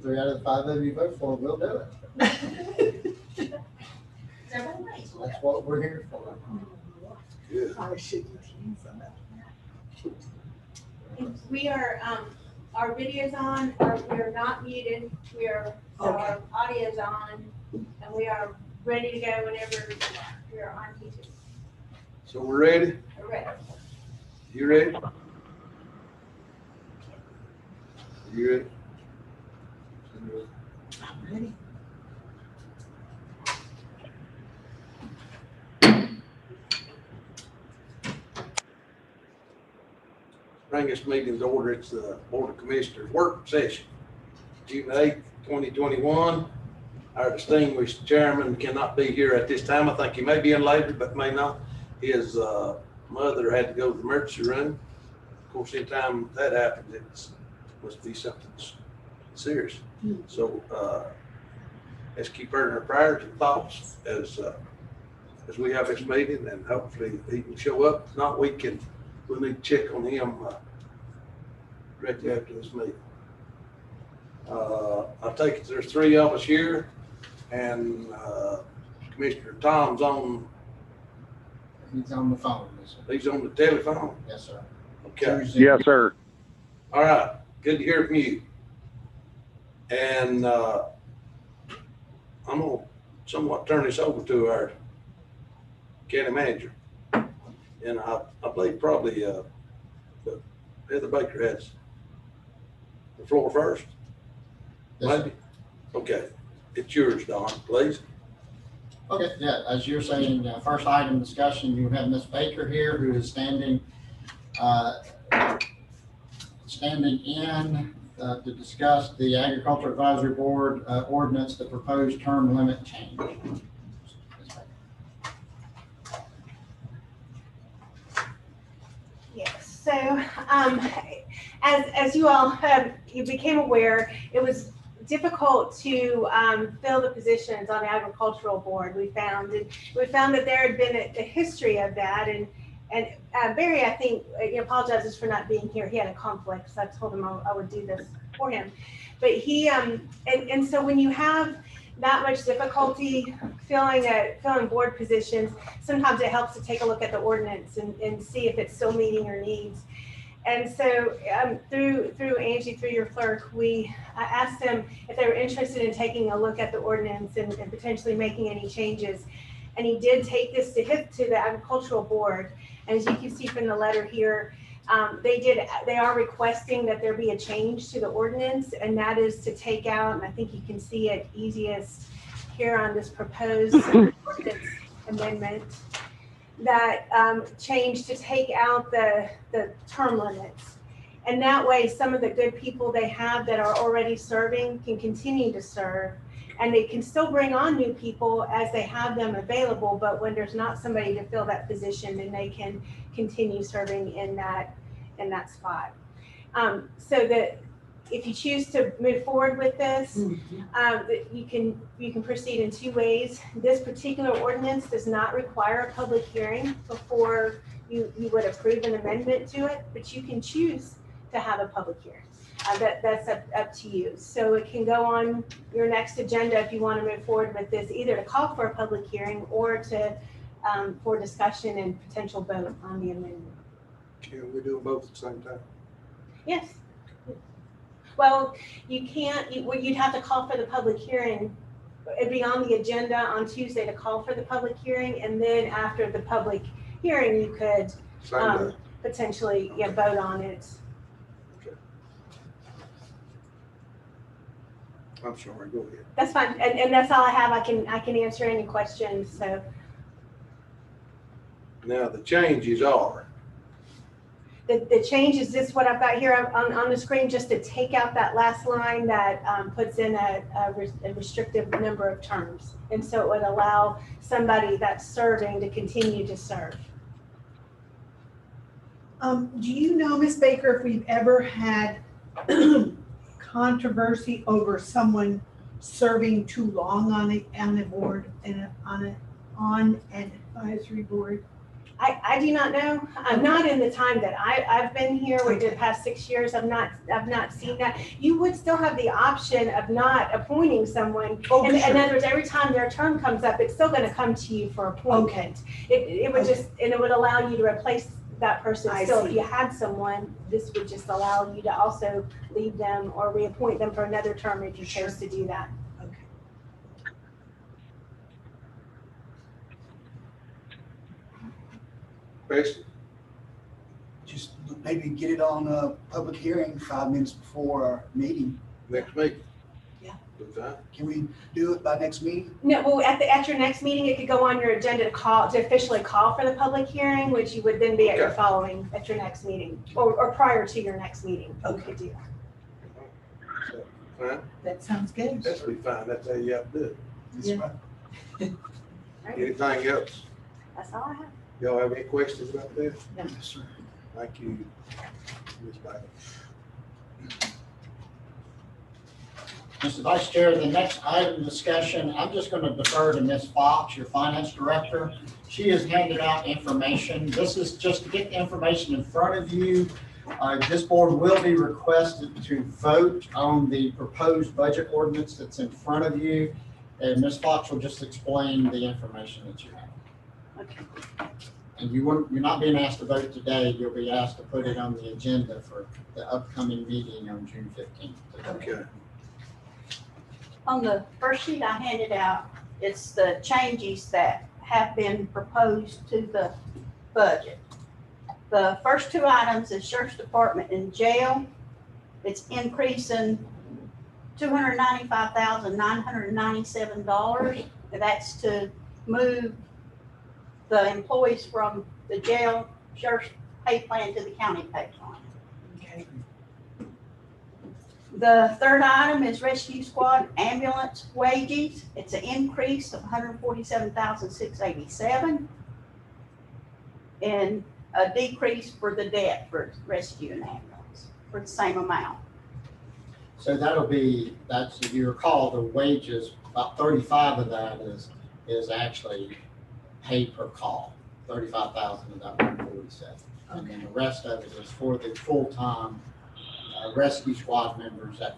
3 out of the 5 of you vote for it, we'll do it. That's what we're here for. Good. We are, our video's on, we are not muted, so our audio's on, and we are ready to go whenever we are on YouTube. So we're ready? We're ready. You ready? You ready? I'm ready. Bring this meeting to order. It's the Board of Commissioners work session. June 8th, 2021. Our distinguished chairman cannot be here at this time. I think he may be in later, but may not. His mother had to go to the emergency room. Of course, anytime that happens, it must be something serious. So let's keep her in our prayers and thoughts as we have this meeting, and hopefully he can show up. If not, we'll need to check on him directly after this meeting. I take it there's 3 of us here, and Commissioner Tom's on. He's on the phone, yes, sir. He's on the telephone. Yes, sir. Okay. Tuesday. Yes, sir. All right. Good to hear from you. And I'm gonna somewhat turn this over to our county manager. And I believe probably Heather Baker has the floor first. Yes, sir. Maybe? Okay. It's yours, Don, please. Okay, yeah, as you're saying, first item discussion, you have Ms. Baker here who is standing in to discuss the Agriculture Advisory Board ordinance, the proposed term limit change. Yes, so as you all you became aware, it was difficult to fill the positions on the agricultural board. We found that there had been a history of that, and Barry, I think, he apologizes for not being here. He had a conflict, so I told him I would do this for him. But he and so when you have that much difficulty filling board positions, sometimes it helps to take a look at the ordinance and see if it's still meeting your needs. And so through Angie, through your clerk, I asked them if they were interested in taking a look at the ordinance and potentially making any changes. And he did take this to the agricultural board. And as you can see from the letter here, they are requesting that there be a change to the ordinance, and that is to take out, and I think you can see it easiest here on this proposed ordinance amendment, that change to take out the term limits. And that way, some of the good people they have that are already serving can continue to serve, and they can still bring on new people as they have them available, but when there's not somebody to fill that position, then they can continue serving in that spot. So that if you choose to move forward with this, you can proceed in 2 ways. This particular ordinance does not require a public hearing before you would approve an amendment to it, but you can choose to have a public hearing. That's up to you. So it can go on your next agenda if you want to move forward with this, either to call for a public hearing or to for discussion and potential vote on the amendment. Can we do them both at the same time? Yes. Well, you can't, you'd have to call for the public hearing. It'd be on the agenda on Tuesday to call for the public hearing, and then after the public hearing, you could Same day. potentially vote on it. I'm sorry, go ahead. That's fine, and that's all I have. I can answer any questions. So Now, the changes are, the change is this, what I've got here on the screen, just to take out that last line that puts in a restrictive number of terms. And so it would allow somebody that's serving to continue to serve. Do you know, Ms. Baker, if we've ever had controversy over someone serving too long on a board and on an advisory board? I do not know. I'm not in the time that I've been here, with the past 6 years, I've not seen that. You would still have the option of not appointing someone. Oh, In sure. other words, every time their term comes up, it's still gonna come to you for appointment. It would just, and it would allow you to replace that person I still. If see. you had someone, this would just allow you to also leave them or reappoint them for another term if you chose to do that. Okay. Chris, Just maybe get it on a public hearing 5 minutes before our meeting. next meeting? Yeah. Good time. Can we do it by next meeting? No, well, at your next meeting, it could go on your agenda to officially call for the public hearing, which you would then be at your Okay. following, at your next meeting, or prior to your next meeting. You Okay. could do that. So, fine, That sounds good. that's be fine, that's how you have to do it. That's Yeah. right. Right? Anything else? That's all I have. Y'all have any questions about this? Yes, sir. Thank you, Ms. Bailey. Mr. Vice Chair, the next item discussion, I'm just going to defer to Ms. Fox, your finance director. She has handed out information. This is just to get the information in front of you. This board will be requested to vote on the proposed budget ordinance that's in front of you. And Ms. Fox will just explain the information that you have. Okay. And you're not being asked to vote today. You'll be asked to put it on the agenda for the upcoming meeting on June 15th. Okay. On the first sheet I handed out, it's the changes that have been proposed to the budget. The first two items is Sheriff's Department and Jail. It's increasing $295,997. That's to move the employees from the jail sheriff's pay plan to the county pay plan. Okay. The third item is rescue squad ambulance wages. It's an increase of $147,687. And a decrease for the debt for rescue and ambulance for the same amount. So that's, if you recall, the wages, about 35 of that is actually paid per call, 35,000 of that 147. And then the rest of it is for the full-time rescue squad members at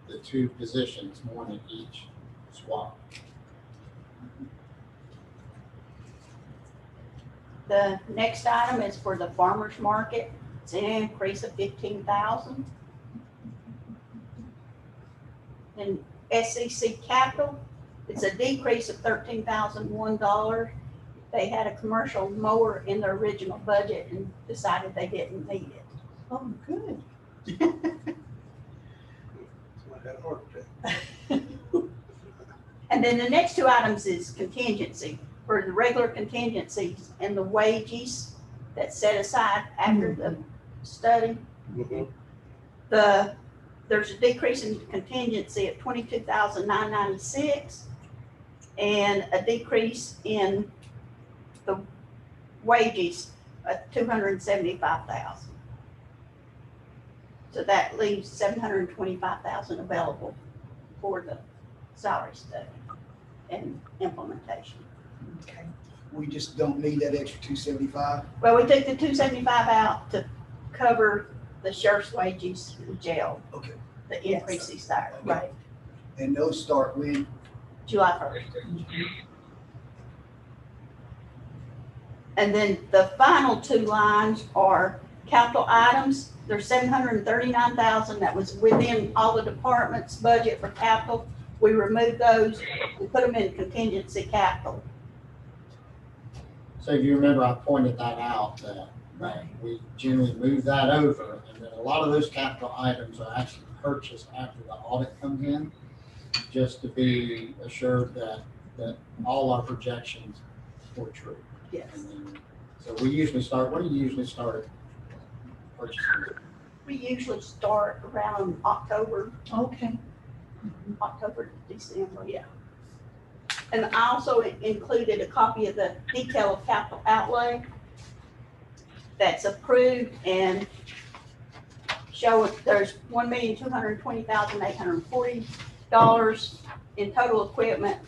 the two positions, one in each squad. The next item is for the farmer's market. It's an increase of $15,000. And SEC Capital, it's a decrease of $13,001. They had a commercial mower in their original budget and decided they didn't need it. Oh, good. Somebody had a heart attack. And then the next two items is contingency for the regular contingencies and the wages that's set aside after the study. Mhm. There's a decrease in contingency of $22,996 and a decrease in the wages of $275,000. So that leaves $725,000 available for the salary study and implementation. Okay. We just don't need that extra 275. Well, we took the 275 out to cover the sheriff's wages in jail, Okay. the increases there. Right. And those start when? July 1st. And then the final two lines are capital items. There's $739,000 that was within all the departments' budget for capital. We removed those, we put them in contingency capital. So if you remember, I pointed that out, that we generally move that over, and then a lot of those capital items are actually purchased after the audit comes in, just to be assured that all our projections were true. Yes. And then, so we usually start, when do you usually start purchasing? We usually start around October, Okay. December, yeah. And I also included a copy of the detail of capital outlay that's approved and show it, there's $1,220,840 in total equipment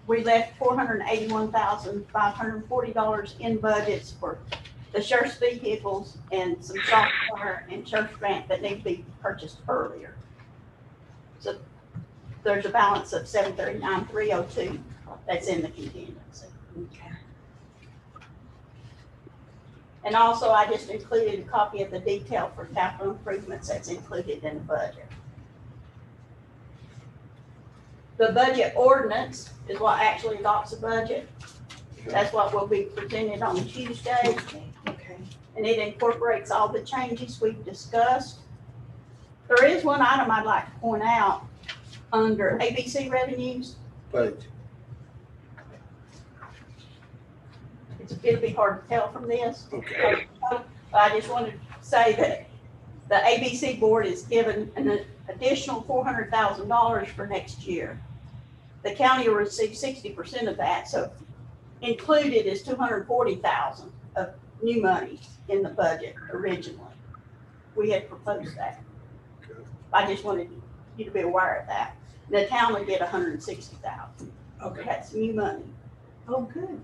we left $481,540 in budgets for the sheriff's vehicles and some software and sheriff's grant that need to be purchased earlier. So there's a balance of $739,302 that's in the contingency. Okay. And also, I just included a copy of the detail for capital improvements that's included in the budget. The budget ordinance is what actually adopts the budget. That's what will be presented on Tuesday, Okay. and it incorporates all the changes we've discussed. There is one item I'd like to point out under ABC revenues. Page. It'll be hard to tell from this. Okay. I just wanted to say that the ABC board is given an additional $400,000 for next year. The county will receive 60% of that, so included is $240,000 of new money in the budget originally. We had proposed that. Okay. I just wanted you to be aware of that. The town will get $160,000. Okay. That's new money. Oh, good.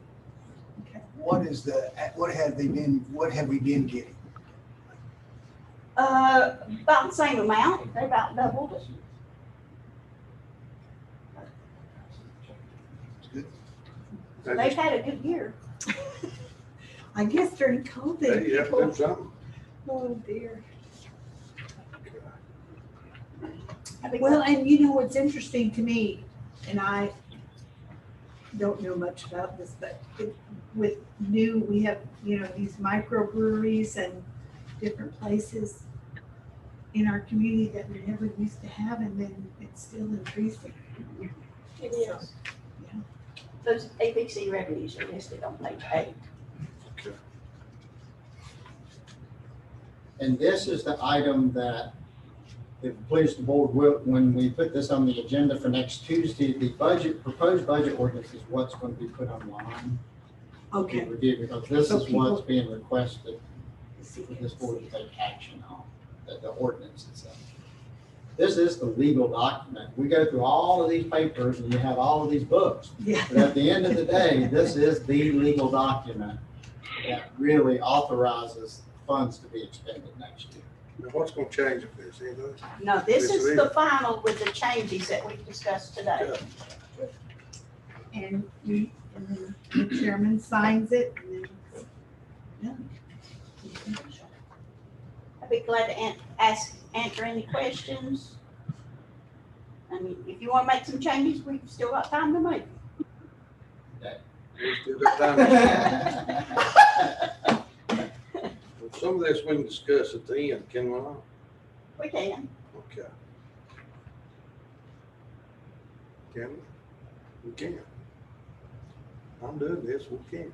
What have we been getting? About the same amount. They about doubled it. They've had a good year. I guess during Hey, COVID, you have to do people, something. oh dear. I think Well, and you know what's interesting to me, and I don't know much about this, but with we have, these microbreweries and different places in our community that we never used to have, and then it's still increasing. it is. Yeah. Those ABC revenues are listed on page 8. Okay. And this is the item that, if it pleases the board, when we put this on the agenda for next Tuesday, the proposed budget ordinance is what's going to be put online to Okay. review, because this So is what's being requested for this board to take action on, the ordinance itself. This is the legal document. We go through all of these papers and you have all of these books. Yeah. But at the end of the day, this is the legal document that really authorizes funds to be expended next year. Now, what's gonna change with this, anything? No, this Yes, is it the is. final with the changes that we've discussed today. And then the chairman signs it, and then I'd be glad to answer any questions. I mean, if you want to make some changes, we've still got time to make. We still got time. Well, some of this we can discuss at the end, can we not? We can. Okay. Can we? We can. I'm doing this, we can.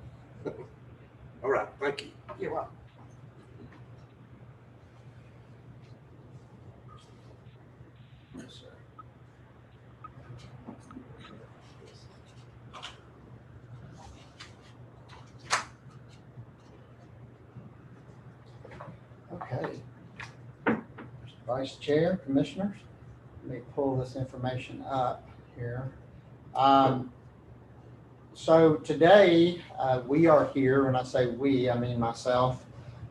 All right, thank you. You're welcome. Yes, sir. Okay. Mr. Vice Chair, Commissioners, let me pull this information up here. So today, we are here, when I say we, I mean myself,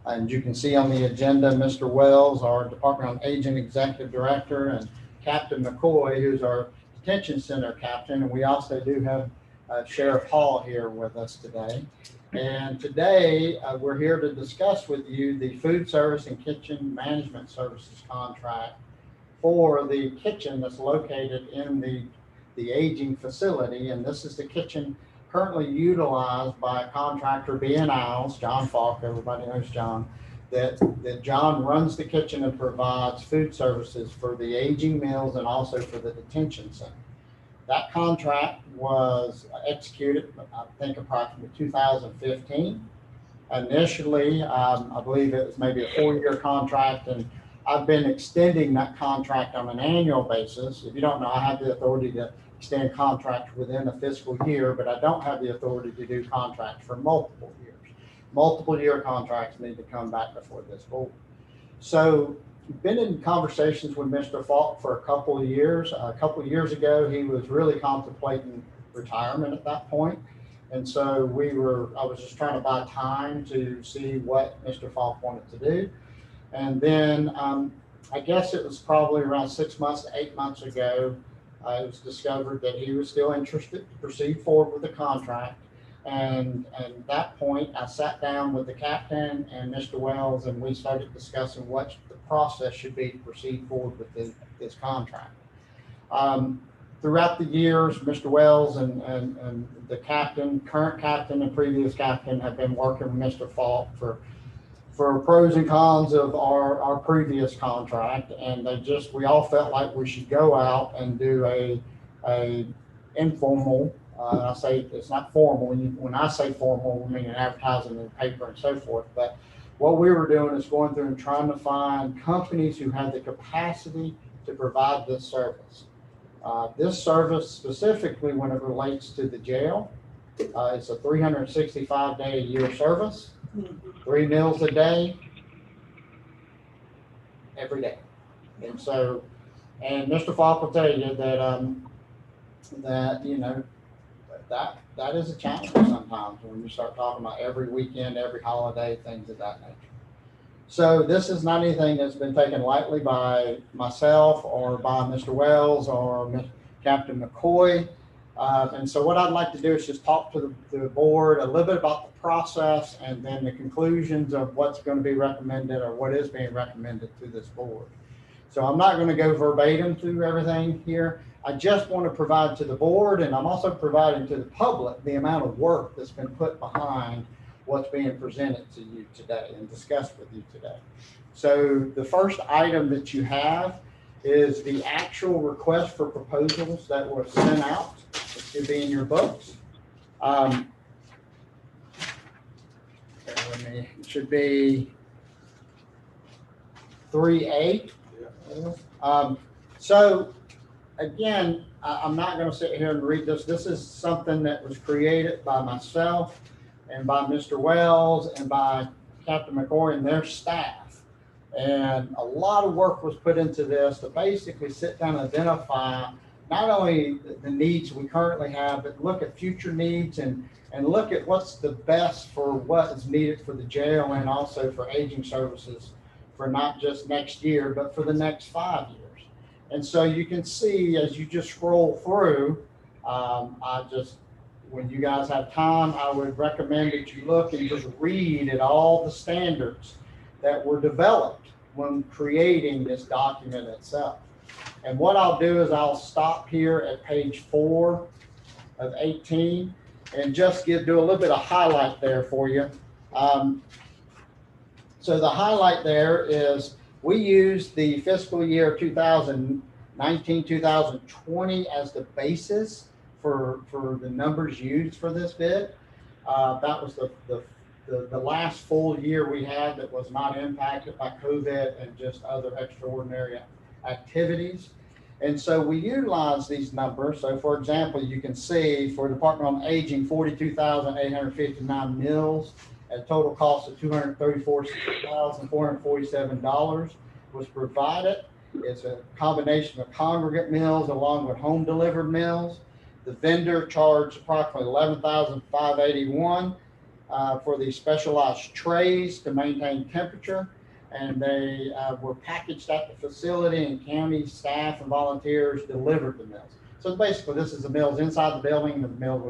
and you can see on the agenda, Mr. Wells, our Department on Aging Executive Director, and Captain McCoy, who's our detention center captain, and we also do have Sheriff Hall here with us today. And today, we're here to discuss with you the food service and kitchen management services contract for the kitchen that's located in the aging facility. And this is the kitchen currently utilized by contractor B&N Isles, John Falk, everybody knows John, that John runs the kitchen and provides food services for the aging meals and also for the detention center. That contract was executed, I think, approximately 2015. Initially, I believe it was maybe a 4-year contract, and I've been extending that contract on an annual basis. If you don't know, I have the authority to extend contracts within a fiscal year, but I don't have the authority to do contracts for multiple years. Multiple year contracts need to come back before this board. So been in conversations with Mr. Falk for a couple of years. A couple of years ago, he was really contemplating retirement at that point. And so I was just trying to buy time to see what Mr. Falk wanted to do. And then I guess it was probably around 6 months to 8 months ago, it was discovered that he was still interested to proceed forward with the contract. And at that point, I sat down with the captain and Mr. Wells, and we started discussing what the process should be to proceed forward with this contract. Throughout the years, Mr. Wells and the captain, current captain and previous captain have been working with Mr. Falk for pros and cons of our previous contract. And we all felt like we should go out and do a informal, I say it's not formal. When I say formal, I mean an advertising in the paper and so forth. But what we were doing is going through and trying to find companies who have the capacity to provide this service. This service specifically, when it relates to the jail, it's a 365-day-a-year service, 3 meals a day, every day. And so, and Mr. Falk will tell you that you know, that is a challenge sometimes when you start talking about every weekend, every holiday, things of that nature. So this is not anything that's been taken lightly by myself or by Mr. Wells or Captain McCoy. And so what I'd like to do is just talk to the board a little bit about the process and then the conclusions of what's going to be recommended or what is being recommended to this board. So I'm not going to go verbatim through everything here. I just want to provide to the board, and I'm also providing to the public the amount of work that's been put behind what's being presented to you today and discussed with you today. So the first item that you have is the actual request for proposals that were sent out. It should be in your books. It should be 3A. So again, I'm not going to sit here and read this. This is something that was created by myself and by Mr. Wells and by Captain McCoy and their staff. And a lot of work was put into this to basically sit down and identify not only the needs we currently have, but look at future needs and look at what's the best for what is needed for the jail and also for aging services for not just next year, but for the next 5 years. And so you can see as you just scroll through, when you guys have time, I would recommend that you look and just read at all the standards that were developed when creating this document itself. And what I'll do is I'll stop here at page 4 of 18 and just do a little bit of highlight there for you. So the highlight there is we use the fiscal year 2019-2020 as the basis for the numbers used for this bid. That was the last full year we had that was not impacted by COVID and just other extraordinary activities. And so we utilize these numbers. So for example, you can see for Department on Aging, 42,859 meals at a total cost of $234,447 was provided. It's a combination of congregate meals along with home delivered meals. The vendor charged approximately $11,581 for the specialized trays to maintain temperature. And they were packaged at the facility, and county staff and volunteers delivered the meals. So basically, this is the meals inside the building and the meals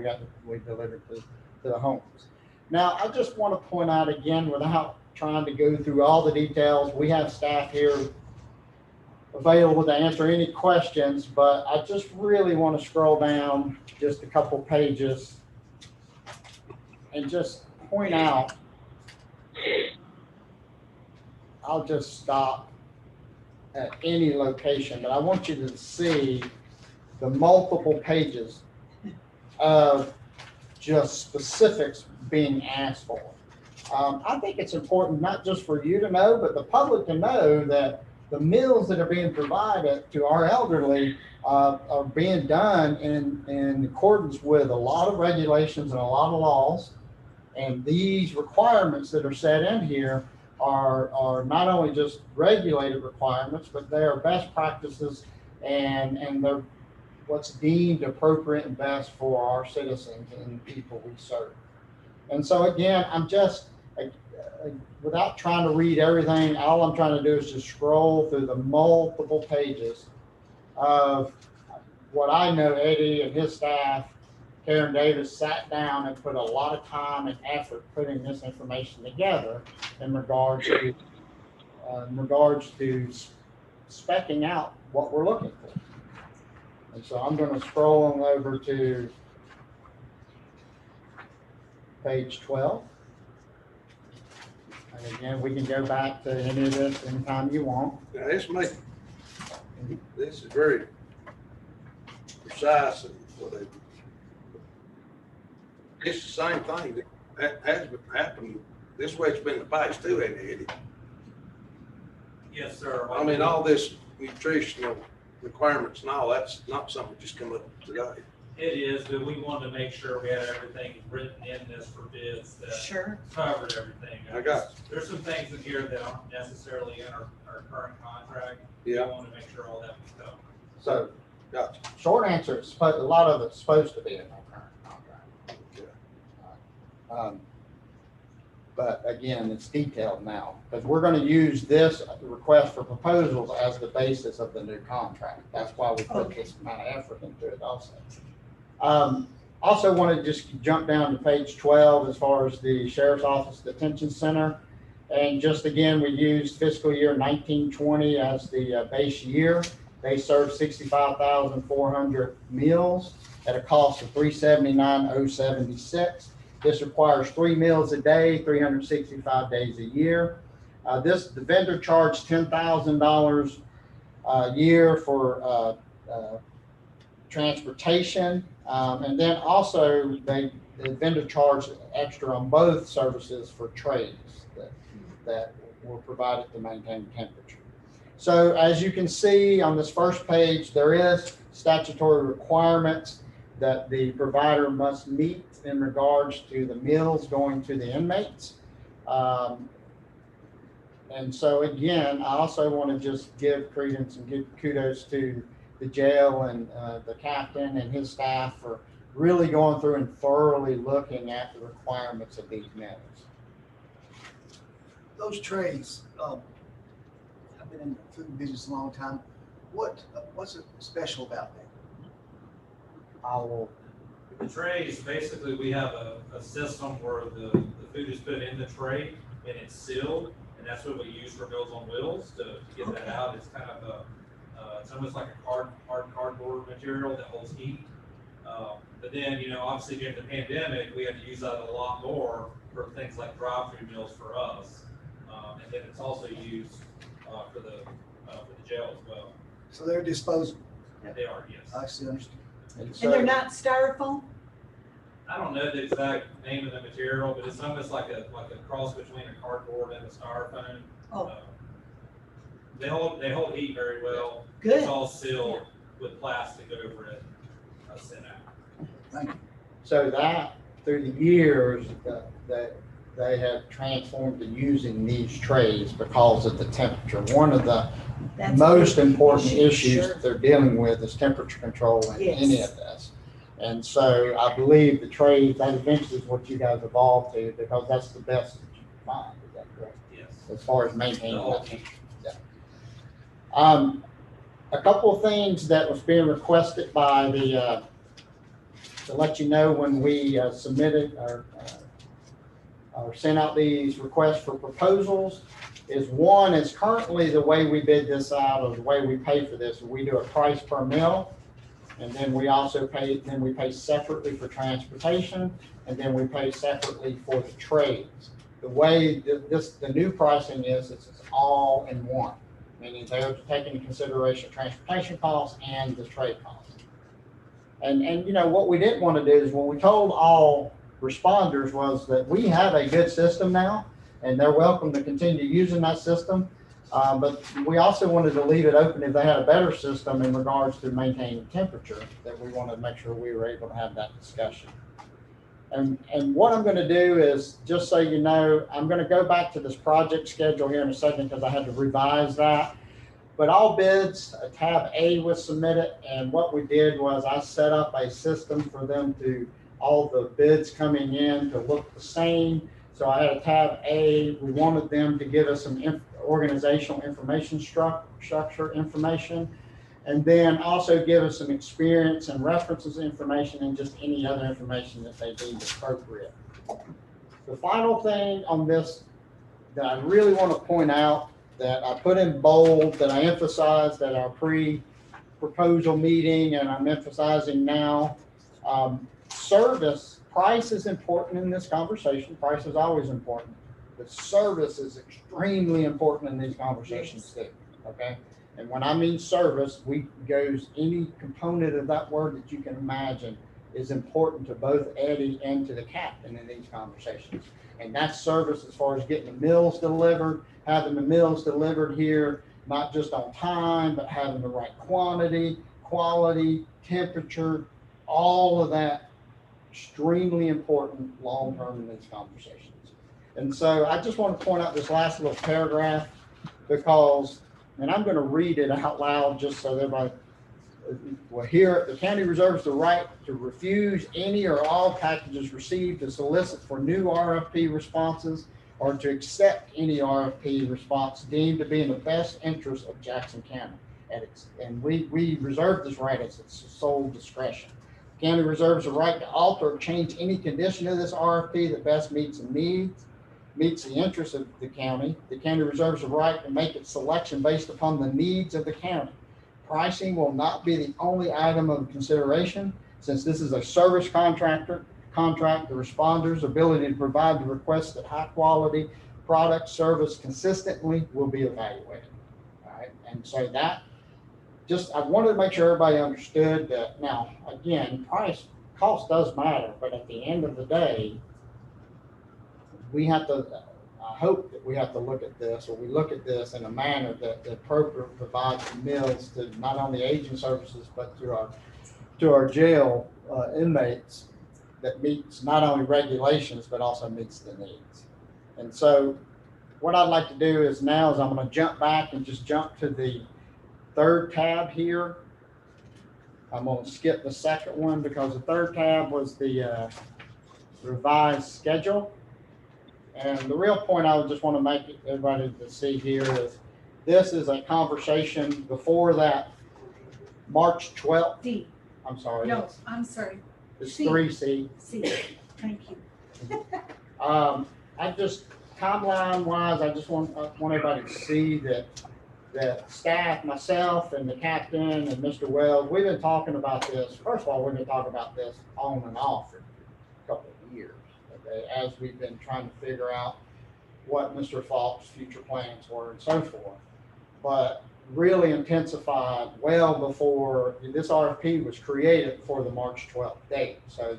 we delivered to the homes. Now, I just want to point out again, without trying to go through all the details, we have staff here available to answer any questions, but I just really want to scroll down just a couple pages and just point out. I'll just stop at any location, but I want you to see the multiple pages of just specifics being asked for. I think it's important not just for you to know, but the public to know that the meals that are being provided to our elderly are being done in accordance with a lot of regulations and a lot of laws. And these requirements that are set in here are not only just regulated requirements, but they are best practices and what's deemed appropriate and best for our citizens and the people we serve. And so again, I'm just, without trying to read everything, all I'm trying to do is just scroll through the multiple pages of what I know Eddie and his staff, Karen Davis, sat down and put a lot of time and effort putting this information together in regards to specking out what we're looking for. And so I'm going to scroll on over to page 12. And again, we can go back to any of this anytime you want. Now, this is very precise and whatever. It's the same thing that has happened. This way it's been in the past too, ain't it, Eddie? Yes, sir. I mean, all this nutritional requirements and all, that's not something that just come up today. It is, but we wanted to make sure we had everything written in this for bids that Sure. covered everything. I got There's some things in here that aren't necessarily in our current contract. Yeah. We want to make sure all that was covered. So Gotcha. short answer is a lot of it's supposed to be in our current contract. But again, it's detailed now because we're going to use this request for proposals as the basis of the new contract. That's why we put this amount of effort into it also. Also want to just jump down to page 12 as far as the Sheriff's Office Detention Center. And just again, we used fiscal year 1920 as the base year. They served 65,400 meals at a cost of $379,076. This requires 3 meals a day, 365 days a year. The vendor charged $10,000 a year for transportation. And then also the vendor charged extra on both services for trays that were provided to maintain temperature. So as you can see on this first page, there is statutory requirements that the provider must meet in regards to the meals going to the inmates. And so again, I also want to just give credence and give kudos to the jail and the captain and his staff for really going through and thoroughly looking at the requirements of these meals. Those trays, I've been in the food business a long time. What's special about that? I will, The trays, basically, we have a system where the food is put in the tray and it's sealed, and that's what we use for Meals on Wheels to get that out. It's kind of it's almost like a hard cardboard material that holds heat. But then, obviously during the pandemic, we had to use that a lot more for things like drive-through meals for us. And then it's also used for the jail as well. So they're disposable. They are, yes. I see, understand. and And they're so, not styrofoam? I don't know the exact name of the material, but it's almost like a cross between a cardboard and a styrofoam. Oh. They hold heat very well. Good. It's all sealed with plastic over it, sent out. Thank you. so that through the years that they have transformed to using these trays because of the temperature. One of the That's most a big important issue, issues sure. that they're dealing with is temperature control in Yes. any of this. And so I believe the trays, that eventually is what you guys evolved to because that's the best that you can find. Is that correct? Yes. As far as maintaining The whole that temperature. Yeah. A couple of things that was being requested by the, to let you know when we submitted or sent out these requests for proposals is one is currently the way we bid this out or the way we pay for this. We do a price per meal. And then we also pay separately for transportation, and then we pay separately for the trays. The way the new pricing is, it's all in one, meaning they're taking into consideration transportation costs and the tray costs. And what we didn't want to do is when we told all responders was that we have a good system now, and they're welcome to continue using that system. But we also wanted to leave it open if they had a better system in regards to maintaining temperature, that we wanted to make sure we were able to have that discussion. And what I'm going to do is, just so you know, I'm going to go back to this project schedule here in a second because I had to revise that. But all bids, tab A was submitted, and what we did was I set up a system for them to, all the bids coming in to look the same. So I had a tab A, we wanted them to give us some organizational information structure information, and then also give us some experience and references information and just any other information that they deemed appropriate. The final thing on this that I really want to point out, that I put in bold, that I emphasized at our pre-proposal meeting, and I'm emphasizing now, service, price is important in this conversation. Price is always important. The service is extremely important in these conversations too, okay? And when I mean service, goes any component of that word that you can imagine is important to both Eddie and to the captain in these conversations. And that's service as far as getting the meals delivered, having the meals delivered here, not just on time, but having the right quantity, quality, temperature, all of that extremely important long-term in these conversations. And so I just want to point out this last little paragraph because, and I'm going to read it out loud just so everybody will hear it. The county reserves the right to refuse any or all packages received, to solicit for new RFP responses, or to accept any RFP response deemed to be in the best interest of Jackson County. And we reserve this right as its sole discretion. The county reserves the right to alter or change any condition of this RFP that best meets the interests of the county. The county reserves the right to make its selection based upon the needs of the county. Pricing will not be the only item of consideration. Since this is a service contract, the responder's ability to provide the requested high quality product service consistently will be evaluated. All right, and so that I wanted to make sure everybody understood that. Now, again, cost does matter, but at the end of the day, we have to, I hope that we have to look at this, or we look at this in a manner that appropriately provides meals to not only aging services, but to our jail inmates, that meets not only regulations, but also meets the needs. And so what I'd like to do is I'm going to jump back and just jump to the third tab here. I'm going to skip the second one because the third tab was the revised schedule. And the real point I would just want to make everybody to see here is this is a conversation before that March 12th. D. I'm sorry. No, I'm sorry. It's C. 3C. C. Thank you. I just, timeline wise, I just want everybody to see that staff, myself and the captain and Mr. Wells, we've been talking about this. First of all, we've been talking about this on and off for a couple of years, okay, as we've been trying to figure out what Mr. Falk's future plans were and so forth. But really intensified well before this RFP was created for the March 12th date. So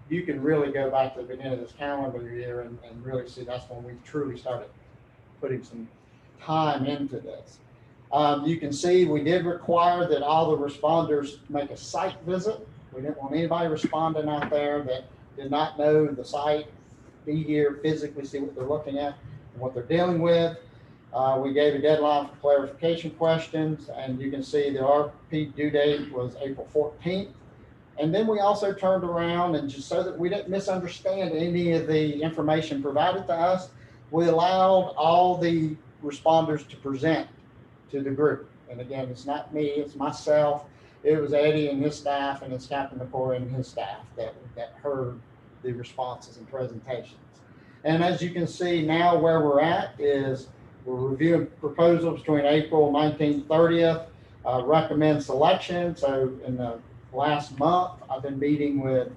you can really go back to the beginning of this calendar year and really see that's when we truly started putting some time into this. You can see we did require that all the responders make a site visit. We didn't want anybody responding out there that did not know the site, be here physically, see what they're looking at and what they're dealing with. We gave a deadline for clarification questions, and you can see the RFP due date was April 14th. And then we also turned around, and just so that we didn't misunderstand any of the information provided to us, we allowed all the responders to present to the group. And again, it's not me, it's myself. It was Eddie and his staff, and it's Captain McCoy and his staff that heard the responses and presentations. And as you can see now, where we're at is we're reviewing proposals between April 19th, 30th, recommend selection. So in the last month, I've been meeting with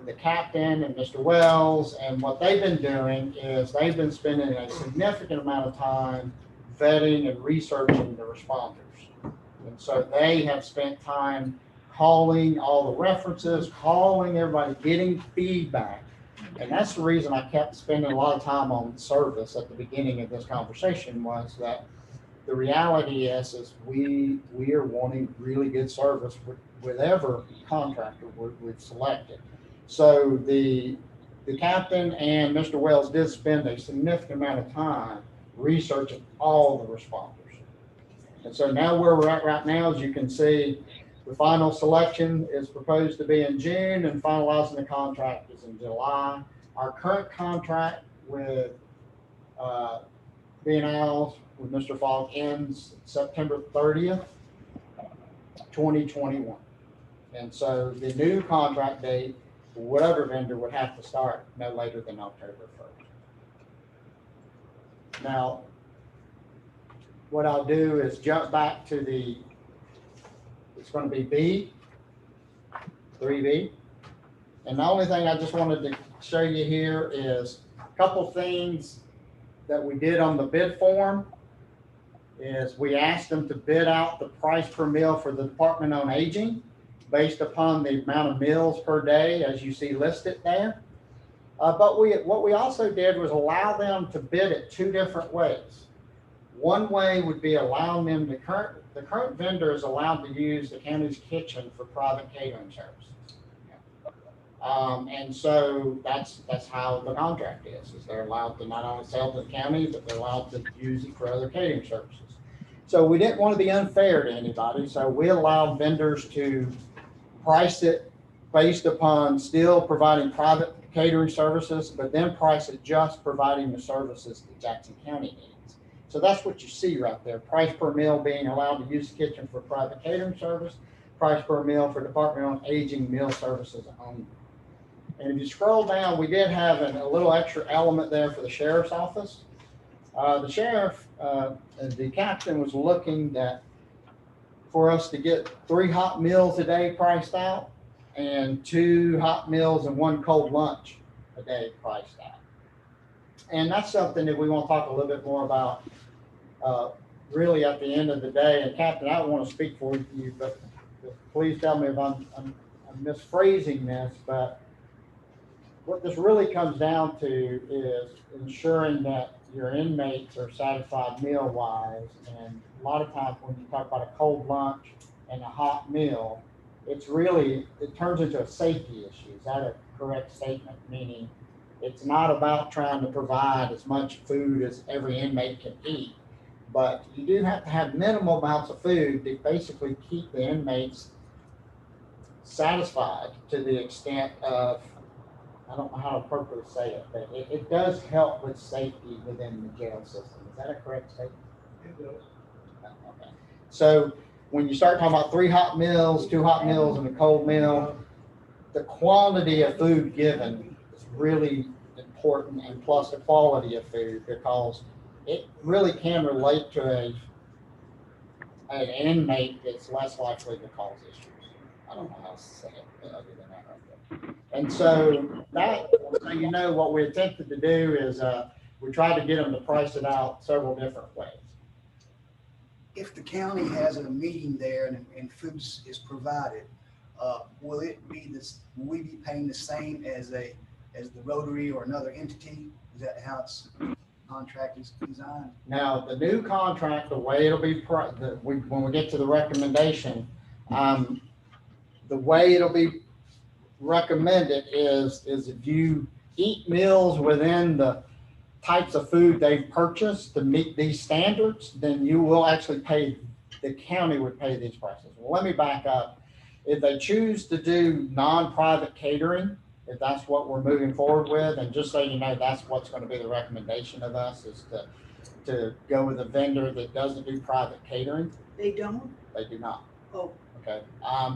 the captain and Mr. Wells, and what they've been doing is they've been spending a significant amount of time vetting and researching the responders. And so they have spent time calling all the references, calling everybody, getting feedback. And that's the reason I kept spending a lot of time on service at the beginning of this conversation, was that the reality is we are wanting really good service with whatever contractor we've selected. So the captain and Mr. Wells did spend a significant amount of time researching all the responders. And so now where we're at right now, as you can see, the final selection is proposed to be in June and finalizing the contract is in July. Our current contract with B&Ls with Mr. Fogg ends September 30th, 2021. And so the new contract date, for whatever vendor, would have to start no later than October 1st. Now, what I'll do is jump back to it's going to be 3B. And the only thing I just wanted to show you here is a couple things that we did on the bid form. Is we asked them to bid out the price per meal for the Department on Aging based upon the amount of meals per day, as you see listed there. But what we also did was allow them to bid it two different ways. One way would be allowing them the current vendor is allowed to use the county's kitchen for private catering services. And so that's how the contract is they're allowed to not only sell to the county, but they're allowed to use it for other catering services. So we didn't want to be unfair to anybody, so we allowed vendors to price it based upon still providing private catering services, but then price it just providing the services that Jackson County needs. So that's what you see right there, price per meal being allowed to use the kitchen for private catering service, price per meal for Department on Aging meal services only. And if you scroll down, we did have a little extra element there for the sheriff's office. The sheriff, the captain was looking for us to get 3 hot meals a day priced out and 2 hot meals and 1 cold lunch a day priced out. And that's something that we want to talk a little bit more about really at the end of the day. And Captain, I don't want to speak for you, but please tell me if I'm misphrasing this, but what this really comes down to is ensuring that your inmates are satisfied meal-wise. And a lot of times when you talk about a cold lunch and a hot meal, it turns into a safety issue. Is that a correct statement? Meaning it's not about trying to provide as much food as every inmate can eat, but you do have to have minimal amounts of food to basically keep the inmates satisfied to the extent of, I don't know how to appropriately say it, but it does help with safety within the jail system. Is that a correct statement? It does. Okay. So when you start talking about 3 hot meals, 2 hot meals, and a cold meal, the quantity of food given is really important, and plus the quality of food, because it really can relate to an inmate that's less likely to cause issues. I don't know how to say it other than that right there. And so you know, what we attempted to do is we tried to get them to price it out several different ways. If the county has a meeting there and food is provided, will we be paying the same as the Rotary or another entity? Is that how its contract is designed? Now, the new contract, the way it'll be, when we get to the recommendation, the way it'll be recommended is if you eat meals within the types of food they've purchased to meet these standards, then you will actually pay, the county would pay these prices. Well, let me back up. If they choose to do non-private catering, if that's what we're moving forward with, and just so you know, that's what's going to be the recommendation of us, is to go with a vendor that doesn't do private catering. They don't? They do not. Oh. Okay.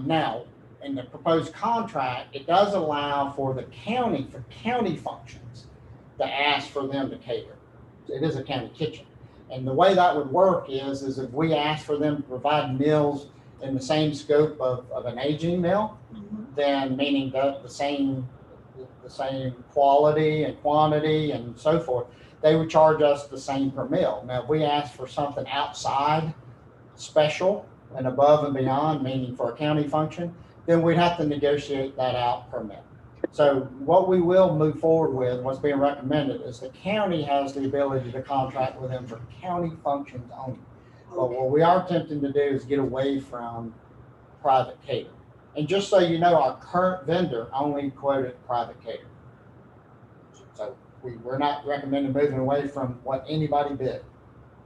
Now, in the proposed contract, it does allow for the county, for county functions, to ask for them to cater. It is a county kitchen. And the way that would work is if we ask for them to provide meals in the same scope of an aging meal, then meaning that the same quality and quantity and so forth, they would charge us the same per meal. Now, if we ask for something outside special and above and beyond, meaning for a county function, then we'd have to negotiate that out per meal. So what we will move forward with, what's being recommended, is the county has the ability to contract with them for county functions only. But what we are attempting to do is get away from private catering. And just so you know, our current vendor only quoted private catering. So we're not recommending moving away from what anybody bid.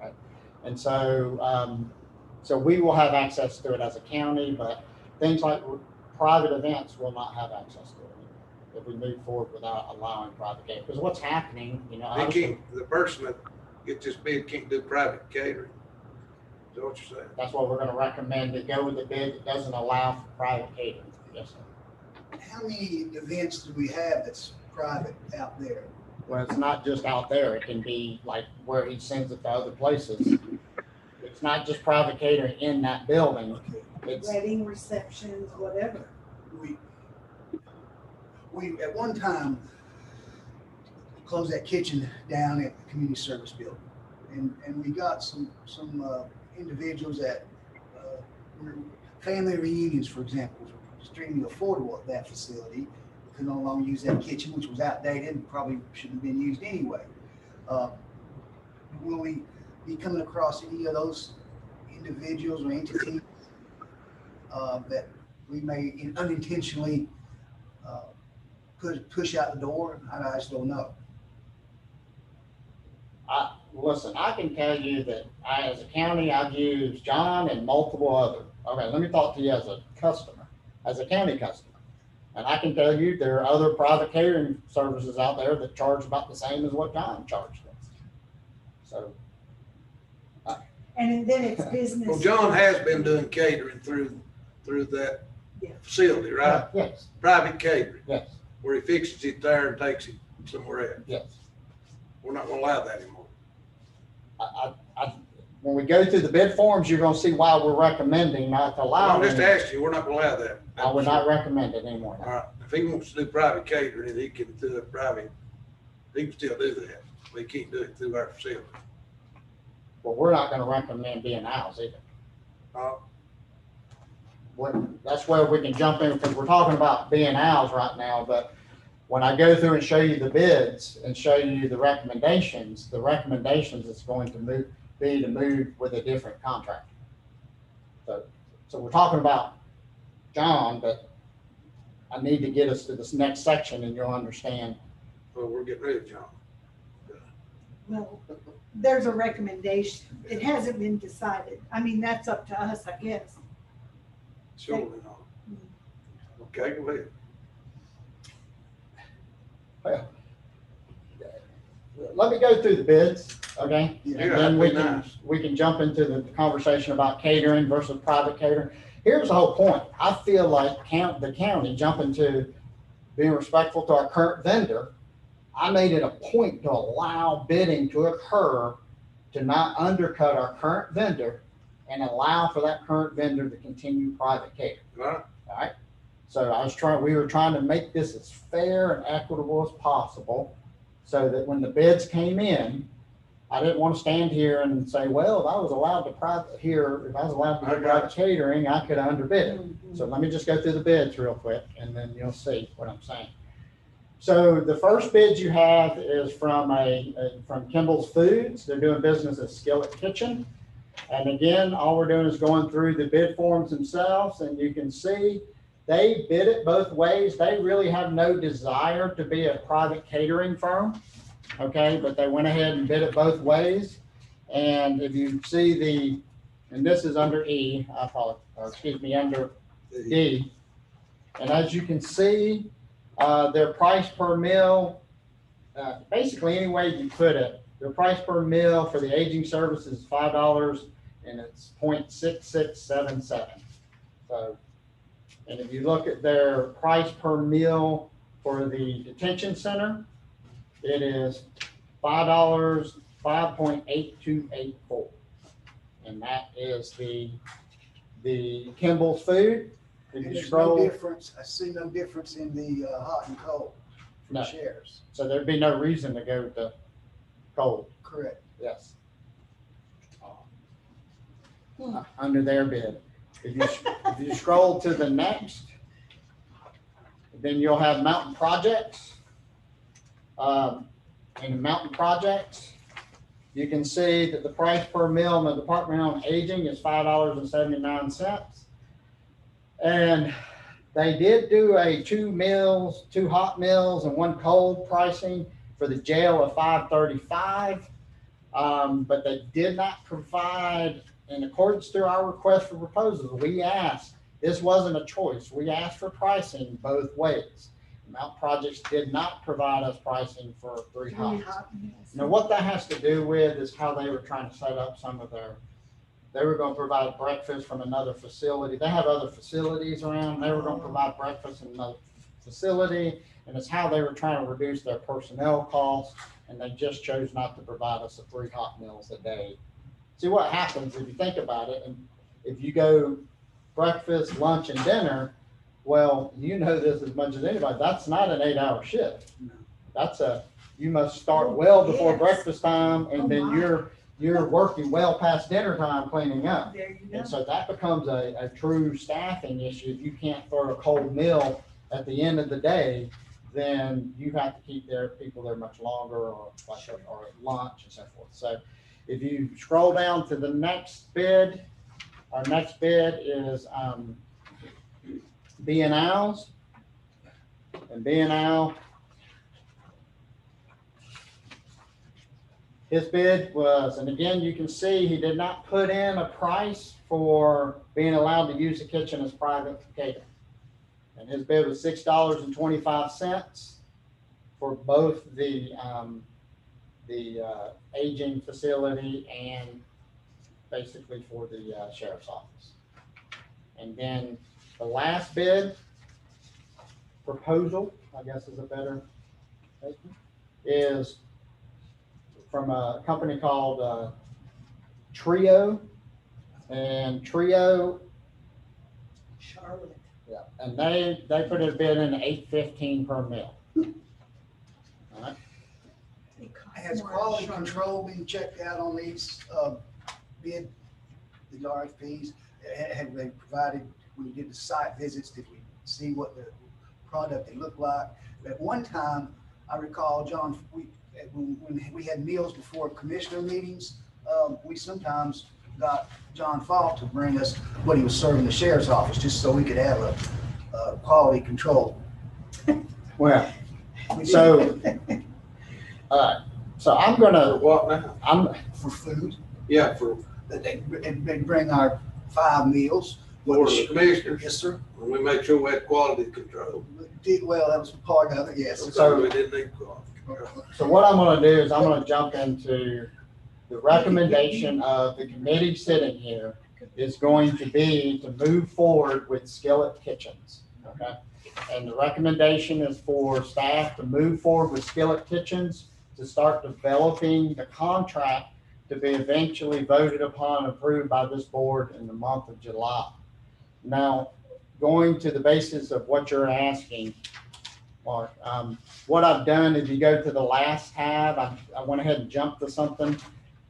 Right? And so, so we will have access to it as a county, but things like private events will not have access to it if we move forward without allowing private catering. Because what's happening, you know, They obviously, can't, the person that gets this bid can't do private catering. Is that what you're saying? that's what we're gonna recommend, to go with the bid that doesn't allow for private catering. Yes, sir. How many events do we have that's private out there? Well, it's not just out there, it can be like where he sends it to other places. It's not just private catering in that building, Okay, it's, Wedding receptions, whatever. we at one time closed that kitchen down at the community service building. And we got some individuals that, were family reunions, for example, were extremely affordable at that facility. Could no longer use that kitchen, which was outdated and probably shouldn't have been used anyway. Will we be coming across any of those individuals or entities that we may unintentionally push out the door? I just don't know. listen, I can tell you that as a county, I've used John and multiple other. Okay, let me talk to you as a customer, as a county customer. And I can tell you there are other private catering services out there that charge about the same as what John charged us. So, And then it's business. Well, John has been doing catering through that Yeah. facility, right? yes, Private catering, yes, where he fixes it there and takes it somewhere else. yes. We're not gonna allow that anymore. When we go through the bid forms, you're gonna see why we're recommending not to allow I'm just it. asking you, we're not gonna allow that. I would not recommend it anymore. All right, if he wants to do private catering, he can do it private, he can still do that, but he can't do it through our facility. But we're not gonna recommend being ours either. Uh, That's where we can jump in, because we're talking about being ours right now, but when I go through and show you the bids and show you the recommendations is going to be to move with a different contractor. So we're talking about John, but I need to get us to this next section and you'll understand. Well, we're getting rid of John. Well, there's a recommendation. It hasn't been decided. I mean, that's up to us, I guess. Surely not. Okay, go ahead. Well, let me go through the bids, okay? Yeah, And that'd then be nice. we can jump into the conversation about catering versus private catering. Here's the whole point. I feel like the county jumping to being respectful to our current vendor. I made it a point to allow bidding to occur to not undercut our current vendor and allow for that current vendor to continue private catering. Right? All right, so we were trying to make this as fair and equitable as possible, so that when the bids came in, I didn't want to stand here and say, well, if I was allowed to do private catering, I could underbid it. So let me just go through the bids real quick, and then you'll see what I'm saying. So the first bid you have is from from Kimball's Foods. They're doing business as Skillet Kitchen. And again, all we're doing is going through the bid forms themselves, and you can see they bid it both ways. They really have no desire to be a private catering firm, okay? But they went ahead and bid it both ways. And if you see and this is under E, under D. And as you can see, their price per meal, basically any way you put it, their price per meal for the aging service is $5 and it's 0.6677. So, and if you look at their price per meal for the detention center, it is $5, 5.8284. And that is the Kimball's Food. If And you there's no scroll, difference, I see no difference in the hot and cold for No. the shares. so there'd be no reason to go to cold, Correct. yes. Under their bid. If you scroll to the next, then you'll have Mountain Projects. In Mountain Projects, you can see that the price per meal in the Department on Aging is $5.79. And they did do a two hot meals and one cold pricing for the jail of 535. But they did not provide, in accordance to our request for proposals, we asked, this wasn't a choice. We asked for pricing both ways. Mount Projects did not provide us pricing for three hots. Now, what that has to do with is how they were trying to set up some of they were gonna provide breakfast from another facility. They have other facilities around. They were gonna provide breakfast in another facility. And it's how they were trying to reduce their personnel costs. And they just chose not to provide us the 3 hot meals a day. See what happens if you think about it. And if you go breakfast, lunch, and dinner, well, you know this as much as anybody, that's not an 8-hour shift. No. You must start well before Yes. breakfast time, and Oh, then my. you're working well past dinner time cleaning up. There you go. And so that becomes a true staffing issue. If you can't throw a cold meal at the end of the day, then you have to keep their people there much longer, or at lunch and so forth. So if you scroll down to the next bid, our next bid is B&L's. And B&L, his bid was, and again, you can see he did not put in a price for being allowed to use the kitchen as private catering. And his bid was $6.25 for both the aging facility and basically for the sheriff's office. And then the last bid proposal, I guess is a better statement, is from a company called Trio. And Trio, Charlotte. yeah, and they put a bid in $8.15 per meal. All right. It costs Has more quality in Charlotte. control been checked out on these bid, the RFPs? Have they provided, when you did the site visits, did we see what the product they looked like? At one time, I recall, John, when we had meals before commissioner meetings, we sometimes got John Falk to bring us what he was serving the sheriff's office, just so we could have a quality control. Well, We so, did so I'm For gonna, what now? for food, Yeah, for they bring our 5 meals. Board of Commissioners, Yes, sir. and we make sure we had quality control. Well, that was part of it, yes. So we didn't need quality control. so what I'm gonna do is I'm gonna jump into the recommendation of the committee sitting here is going to be to move forward with Skillet Kitchens, okay? And the recommendation is for staff to move forward with Skillet Kitchens to start developing the contract to be eventually voted upon and approved by this board in the month of July. Now, going to the basis of what you're asking, Mark, what I've done, if you go to the last tab, I went ahead and jumped to something.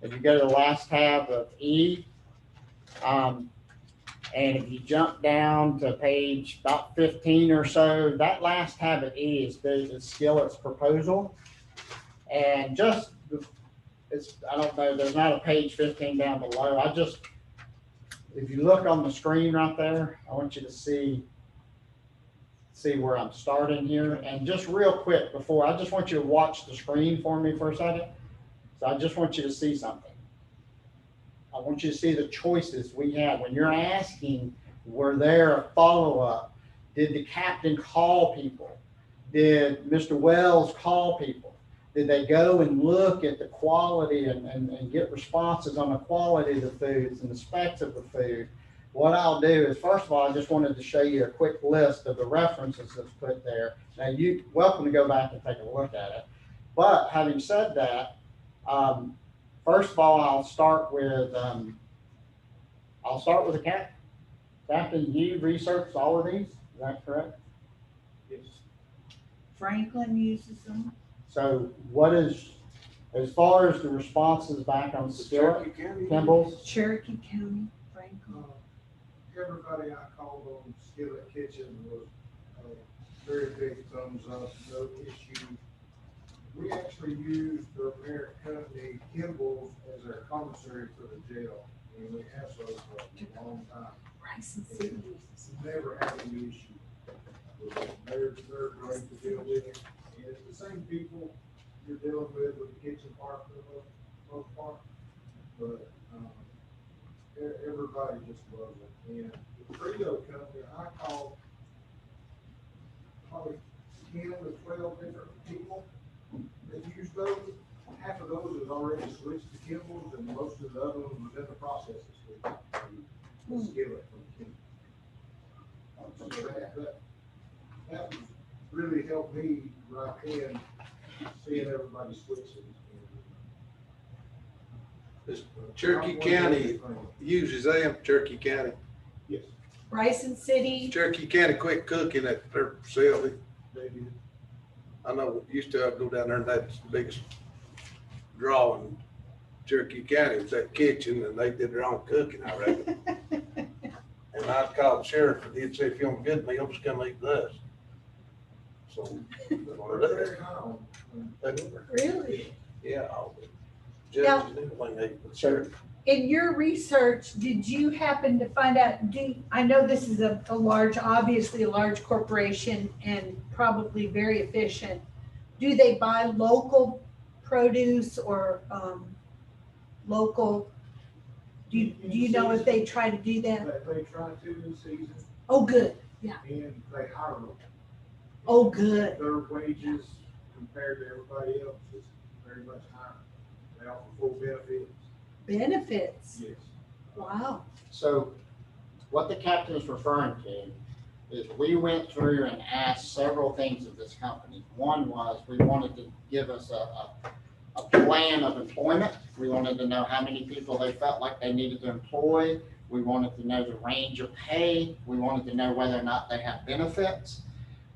If you go to the last tab of E, and if you jump down to page about 15 or so, that last tab at E is Skillet's proposal. And just, I don't know, there's not a page 15 down below. If you look on the screen right there, I want you to see where I'm starting here. And just real quick before, I just want you to watch the screen for me for a second. So I just want you to see something. I want you to see the choices we have. When you're asking, were there a follow-up? Did the captain call people? Did Mr. Wells call people? Did they go and look at the quality and get responses on the quality of the foods and the specs of the food? What I'll do is, first of all, I just wanted to show you a quick list of the references that's put there. Now, you're welcome to go back and take a look at it. But having said that, first of all, I'll start with the captain. Captain, you researched all of these, is that correct? Yes. Franklin uses them. So what is, as far as the responses back on Skillet, Kimball's, Cherokee County, Franklin. Everybody I called on Skillet Kitchen was very big thumbs up, no issue. We actually used the parent company Kimball's as our commissary for the jail, and we have so for a long time. Bryson City uses them. Never had any issue. They're great to deal with, and it's the same people, you're dealing with the kitchen part for the most part. But, everybody just loves it. And the Trio company, I called probably 10 to 12 different people that use those. Half of those has already switched to Kimball's, and most of the other ones was in the process of switching to the skillet from Kimball. So that was really helped me right then, seeing everybody switching. This Cherokee County uses them, Cherokee County. Yes, Bryson City, Cherokee County Quick Cooking at their facility. they did. I know, used to go down there and that's the biggest draw in Cherokee County was that kitchen, and they did their own cooking, I reckon. And I called the sheriff and he'd say, if you want good meals, come eat with us. So, They're very high on. really? yeah, all the judges and everything ate with the sheriff. In your research, did you happen to find out, I know this is a large, obviously a large corporation and probably very efficient. Do they buy local produce or local? Do you know if they try to do that? They try to in season, Oh, good. and they hire them. Oh, good. Their wages compared to everybody else is very much higher. They offer full benefits. Benefits. Yes. Wow. So what the captain is referring to is we went through and asked several things of this company. One was we wanted to give us a plan of employment. We wanted to know how many people they felt like they needed to employ. We wanted to know the range of pay. We wanted to know whether or not they have benefits.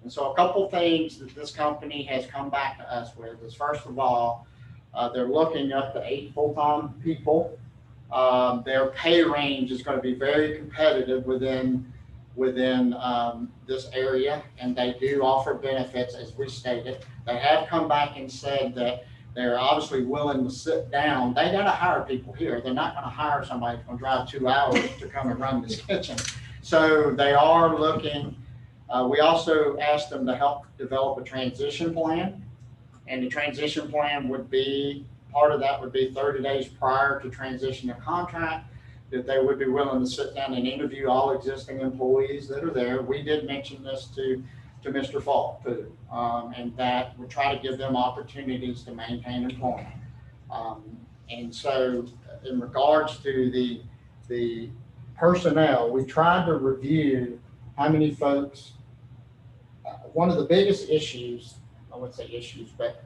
And so a couple things that this company has come back to us with is, first of all, they're looking up to 8 full-time people. Their pay range is going to be very competitive within this area, and they do offer benefits, as we stated. They have come back and said that they're obviously willing to sit down. They got to hire people here. They're not going to hire somebody who's going to drive 2 hours to come and run this kitchen. So they are looking. We also asked them to help develop a transition plan. And the transition plan would be, part of that would be 30 days prior to transition of contract, that they would be willing to sit down and interview all existing employees that are there. We did mention this to Mr. Falk too, and that would try to give them opportunities to maintain employment. And so in regards to the personnel, we tried to review how many folks, one of the biggest issues, I wouldn't say issues, but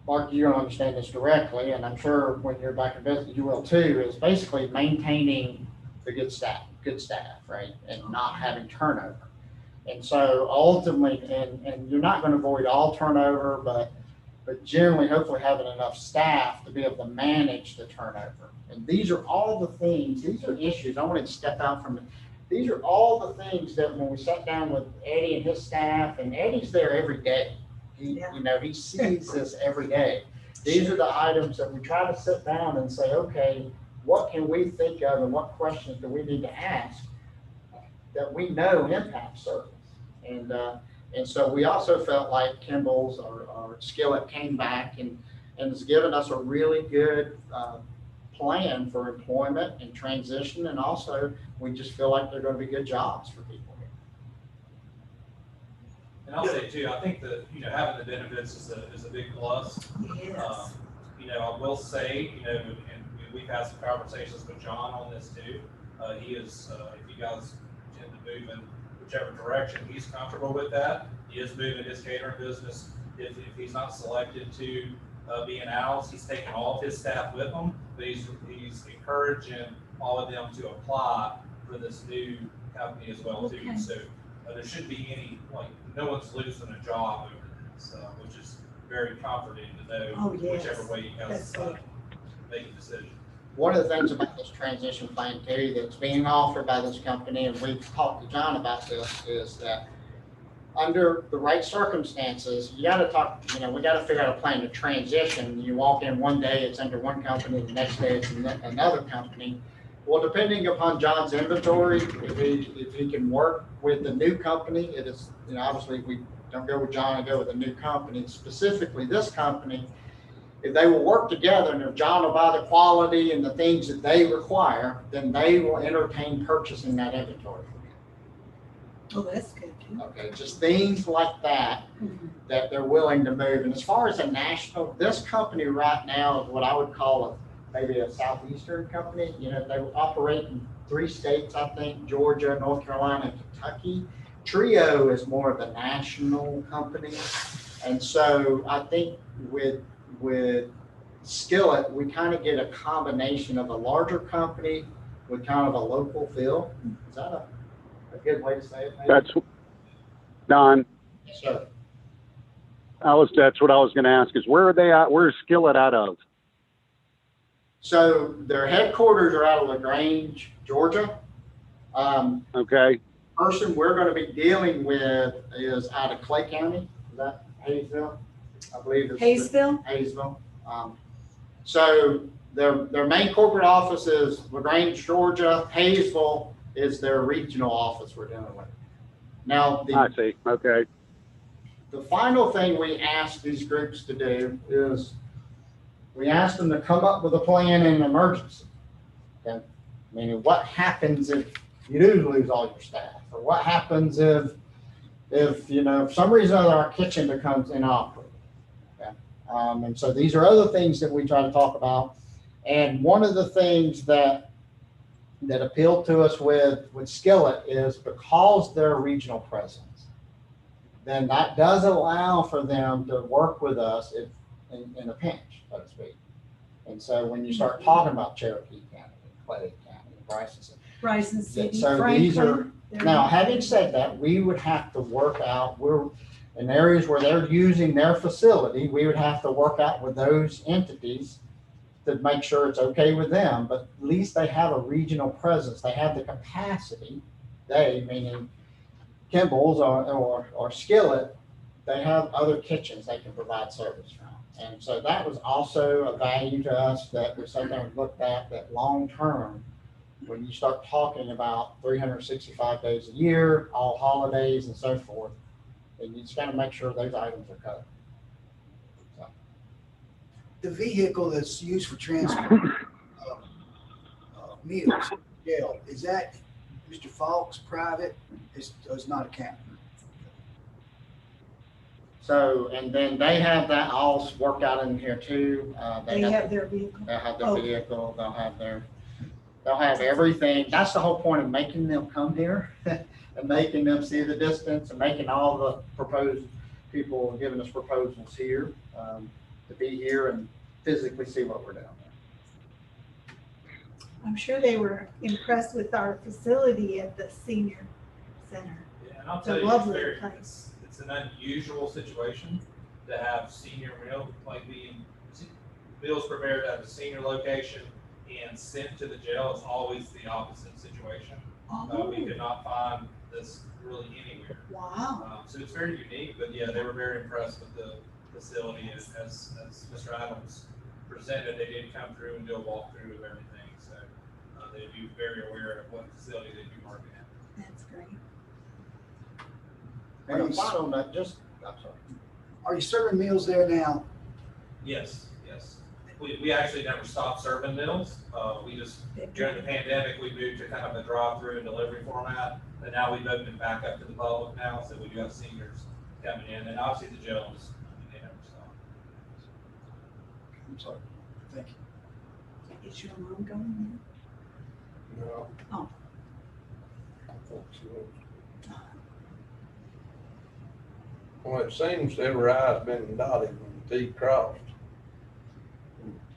Mark, you don't understand this directly, and I'm sure when you're back in business, you will too, is basically maintaining the good staff, right? And not having turnover. And so ultimately, and you're not going to avoid all turnover, but generally, hopefully having enough staff to be able to manage the turnover. And these are all the things, these are issues, I wanted to step out from it. These are all the things that when we sat down with Eddie and his staff, and Eddie's there every day. He sees this every day. These are the items that we try to sit down and say, okay, what can we think of and what questions do we need to ask that we know impact service? And so we also felt like Kimball's or Skillet came back and has given us a really good plan for employment and transition, and also we just feel like they're going to be good jobs for people here. And I'll say too, I think that, having the benefits is a big plus. Yes. I will say, and we've had some conversations with John on this too. He is, if you guys tend to move in whichever direction, he's comfortable with that. He is moving his catering business. If he's not selected to be an Al's, he's taking all of his staff with him, but he's encouraging all of them to apply for this new company as well too. Okay. So there shouldn't be any, no one's losing a job over this, which is very comforting to know. Oh, yes. Whichever way you guys That's decide to make a decision. One of the things about this transition plan too, that's being offered by this company, and we've talked to John about this, is that under the right circumstances, you gotta talk, we gotta figure out a plan to transition. You walk in one day, it's under one company, the next day it's another company. Well, depending upon John's inventory, if he can work with the new company, it is, obviously don't go with John and go with a new company, specifically this company. If they will work together and if John will buy the quality and the things that they require, then they will entertain purchasing that inventory. Oh, that's good too. Okay, just things like that, that they're willing to move. And as far as a national, this company right now is what I would call maybe a southeastern company. You know, they operate in 3 states, I think, Georgia, North Carolina, and Kentucky. Trio is more of a national company. And so I think with Skillet, we kind of get a combination of a larger company with kind of a local feel. Is that a good way to say it? Maybe? That's Don. Sure. That's what I was going to ask is where are they at? Where's Skillet out of? So their headquarters are out of LaGrange, Georgia. Okay. Person we're going to be dealing with is out of Clay County. Is that Hayesville? I believe it's Hayesville? Hayesville. So their main corporate office is LaGrange, Georgia. Hayesville is their regional office we're dealing with. Now, I see. Okay. the final thing we ask these groups to do is we ask them to come up with a plan in an emergency. Okay? Meaning what happens if you do lose all your staff? Or what happens if you know, for some reason or other our kitchen becomes inoperable? Okay? And so these are other things that we try to talk about. And one of the things that appealed to us with Skillet is because they're regional presence, then that does allow for them to work with us in a pinch, so to speak. And so when you start talking about Cherokee County, Clay County, Bryson City, so these are, now, having said that, we would have to work out, we're in areas where they're using their facility, we would have to work out with those entities to make sure it's okay with them, but at least they have a regional presence. They have the capacity, they, meaning Kimball's or Skillet, they have other kitchens they can provide service from. And so that was also a value to us that we sat there and looked at that long term. When you start talking about 365 days a year, all holidays and so forth, and you just gotta make sure those items are covered. So, The vehicle that's used for transport meals, jail, is that Mr. Falk's private? It's not a county. So, and then they have that all worked out in here too. They have their vehicle. They'll have their Oh. vehicle, they'll have everything. That's the whole point of making them come here and making them see the distance and making all the proposed people giving us proposals here, to be here and physically see what we're doing. I'm sure they were impressed with our facility at the senior center. Yeah, and I'll It's a tell you, lovely it's place. it's an unusual situation to have senior meal, like meals prepared at a senior location and sent to the jail. It's always the opposite situation. We could not find this really anywhere. Wow. So it's very unique, but yeah, they were very impressed with the facility as Mr. Adams presented. They did come through and do a walkthrough of everything. So they'd be very aware of what facility they'd be working at. That's great. And a final note, I'm sorry. Are you serving meals there now? Yes, yes. We actually never stopped serving meals. We just, during the pandemic, we moved to kind of a drive-through and delivery format. And now we've opened it back up to the public now, so we do have seniors coming in. And obviously the jail is, they never stop. I'm sorry. Thank you. Is your mom going No. Oh. Well, it seems every I's been dotted and T crossed.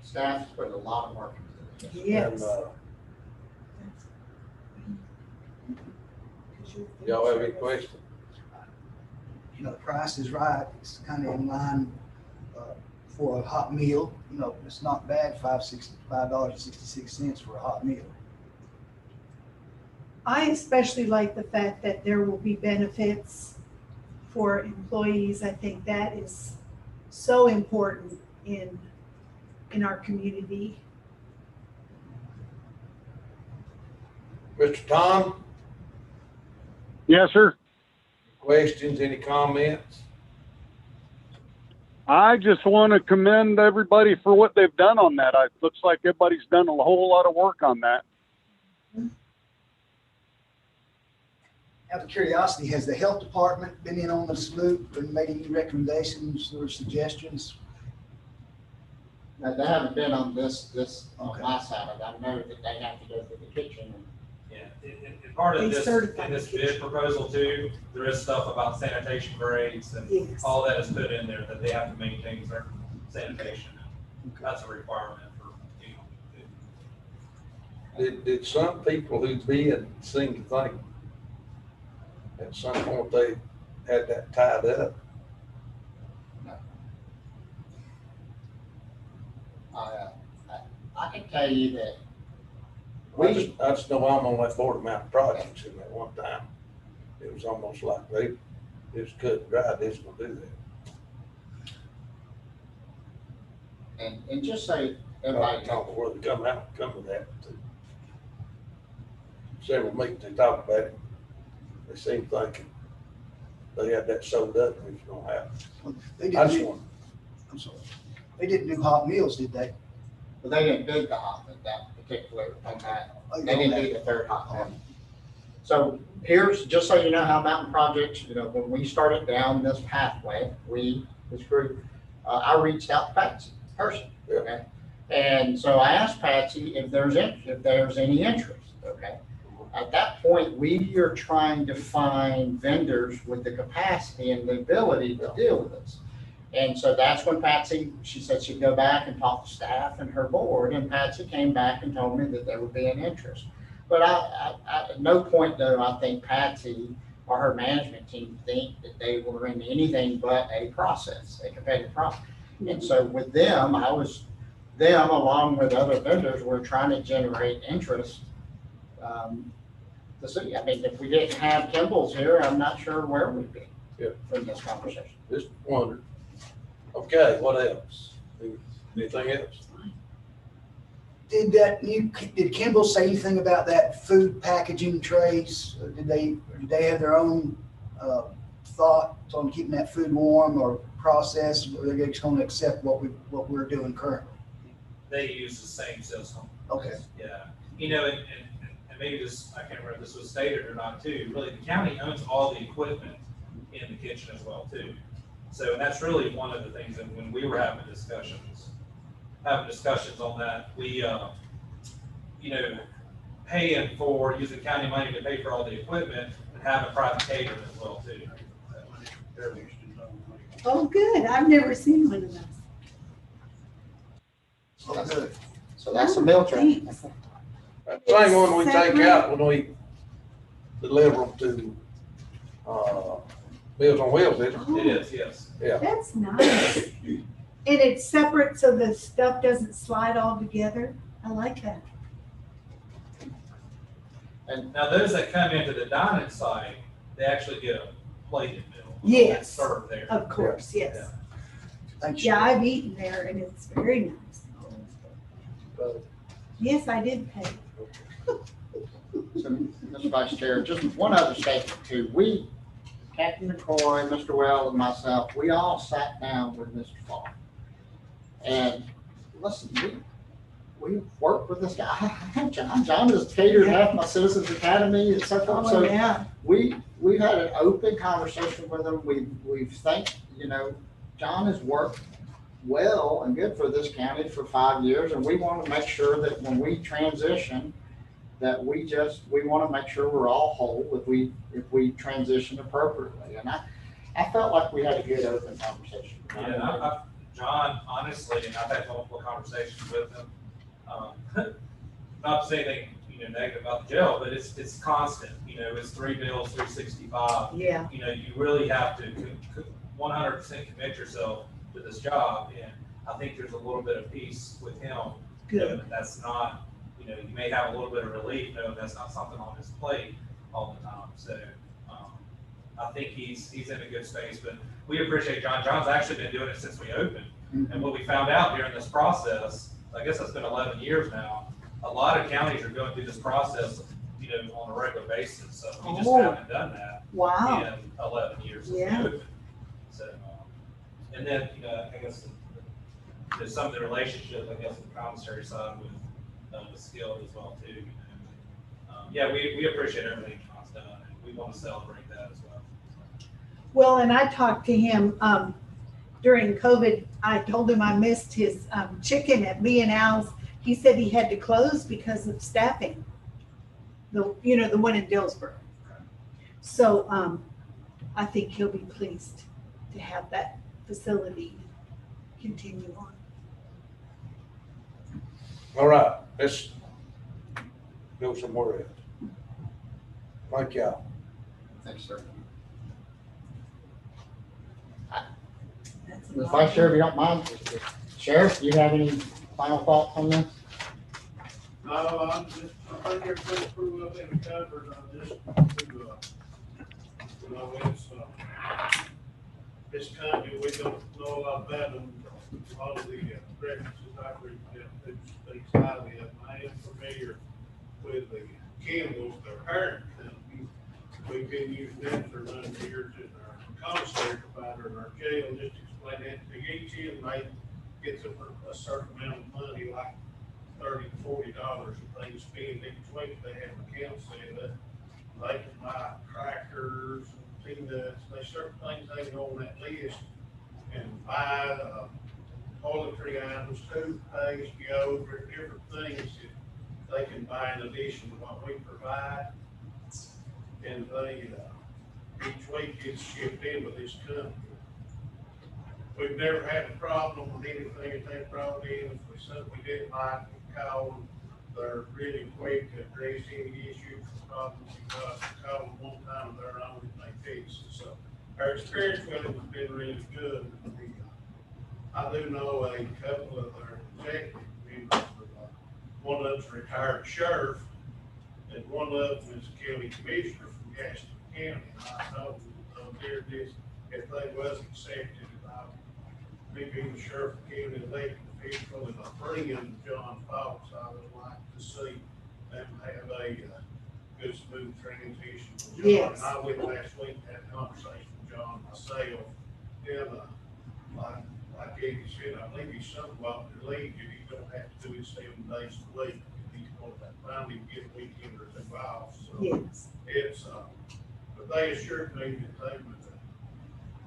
Staff's put a lot of work into there? this. Yes. Y'all have any questions? You know, the price is right. It's kind of in line for a hot meal. You know, it's not bad, $5.66 for a hot meal. I especially like the fact that there will be benefits for employees. I think that is so important in our community. Mr. Tom, Yes, sir. questions, any comments? I just want to commend everybody for what they've done on that. It looks like everybody's done a whole lot of work on that. Out of curiosity, has the health department been in on this loop and made any recommendations or suggestions? Now, they haven't been on this, on Okay. my side of it. I know that they have to go through the kitchen and Yeah, and part of They this, certify in this the bid proposal too, there is stuff about sanitation grades and Yes. all that is put in there, that they have to maintain certain sanitation. That's a requirement for, Did some people who bid seem to think at some point they had that tied up? I can tell you that I just know I'm on that board of mountain projects, and at one time, it was almost like they just couldn't drive, they just gonna do that. and just so I everybody don't know knows, where they come to that. Several meetings they talked about it, they seemed thinking they had that sold up, and it was gonna happen. They I didn't just do, want, I'm sorry, they didn't do hot meals, did they? but they didn't bid the hot, that particular, on that. Oh, They didn't do the third hot one. So here's, just so you know how mountain projects, when we started down this pathway, this group, I reached out to Patsy personally, okay? And so I asked Patsy if there's any interest, okay? At that point, we are trying to find vendors with the capacity and the ability to deal with this. And so that's when Patsy, she said she'd go back and talk to staff and her board, and Patsy came back and told me that there would be an interest. But I at no point though, I think Patsy or her management team think that they were in anything but a process, a competitive process. And so with them, them along with other vendors were trying to generate interest. To see, I mean, if we didn't have Kimball's here, I'm not sure where we'd be from this conversation. just wondered. Okay, what else? Anything else? Did Kimball say anything about that food packaging trays? Did they have their own thoughts on keeping that food warm or processed, or they're just gonna accept what we're doing currently? they use the same system. Okay. Yeah, and maybe this, I can't remember if this was stated or not too, really, the county owns all the equipment in the kitchen as well too. So, and that's really one of the things that when we were having discussions on that, we, paying for, using county money to pay for all the equipment and having private catering as well too. Oh, good. I've never seen one of those. Oh, good. So that's the meal train. Thanks. That same one we take Separate. out when we deliver them to, Meals on Wheels, isn't it? It is, yes. That's nice. And it's separate so the stuff doesn't slide all together. I like that. Now, those that come into the dining site, they actually get a plated meal. Yes. Served there. Of course, yes. Thank you. Yeah, I've eaten there and it's very nice. Yes, I did pay. So, Mr. Vice Chair, just one other statement too. We, Captain McCoy, Mr. Wells, and myself, we all sat down with Mr. Fall. And listen, we worked with this guy. John has catered half my Citizens Academy and so forth. Oh, So yeah. we've had an open conversation with him. We've think, John has worked well and good for this county for 5 years, and we want to make sure that when we transition, that we want to make sure we're all whole if we transition appropriately. And I felt like we had a good open conversation. Yeah, John, honestly, and I've had multiple conversations with him. Not to say anything, negative about the jail, but it's constant. It's 3 meals, 365. Yeah. You really have to 100% commit yourself to this job, and I think there's a little bit of peace with him. Good. That that's not, you may have a little bit of relief, knowing that's not something on his plate all the time. So I think he's in a good space, but we appreciate John. John's actually been doing it since we opened. And what we found out during this process, I guess it's been 11 years now, a lot of counties are going through this process on a regular basis, so we just Oh. haven't done that Wow. in 11 years of Yeah. COVID. So, and then, I guess there's some of the relationship, I guess, on the commissary side with Skilled as well too. Yeah, we appreciate everything John's done, and we want to celebrate that as well. Well, and I talked to him, during COVID. I told him I missed his, chicken at B&L's. He said he had to close because of staffing. The one in Dillsboro. So, I think he'll be pleased to have that facility continue on. All right, let's go somewhere else. Thank y'all. Thanks, sir. That's a The lot. Vice Chair, if you don't mind, Sheriff, do you have any final thoughts on this? No, I think everything's pretty well been covered, it's kind of, we don't know a lot about them, a lot of the references I read, who speaks highly of. I am familiar with the Campbells, their parent company. We've been using them for a number of years as our commissary provider in our jail. Just explain that to each inmate gets a certain amount of money, like $30 to $40 that they spend each week. They have accounts set up. They can buy crackers, peanuts, there's certain things they go on that list and buy, toiletry items, toothpaste, yogurt, different things that they can buy in addition to what we provide. And they, each week gets shipped in with this company. We've never had a problem with anything that they brought in. If we said we didn't like, we call them. They're really quick to address any issues, problems. We call them one time, they're on it, they fix it. So our experience with it has been really good. I do know a couple of their executive members. One of them's a retired sheriff, and one of them is a county commissioner from Gaston County. And I told them, dear, this, if they was accepted, me being the sheriff of county elected official and a friend of John Fox, I would like to see them have a good, smooth transition with John. Yes. And I went last week and had a conversation with John myself. And like Eddie said, I believe he's somewhat relieved that he don't have to do it 7 days a week. He's going to finally get a weekend or two off. So Yes. it's, but they assured me that they would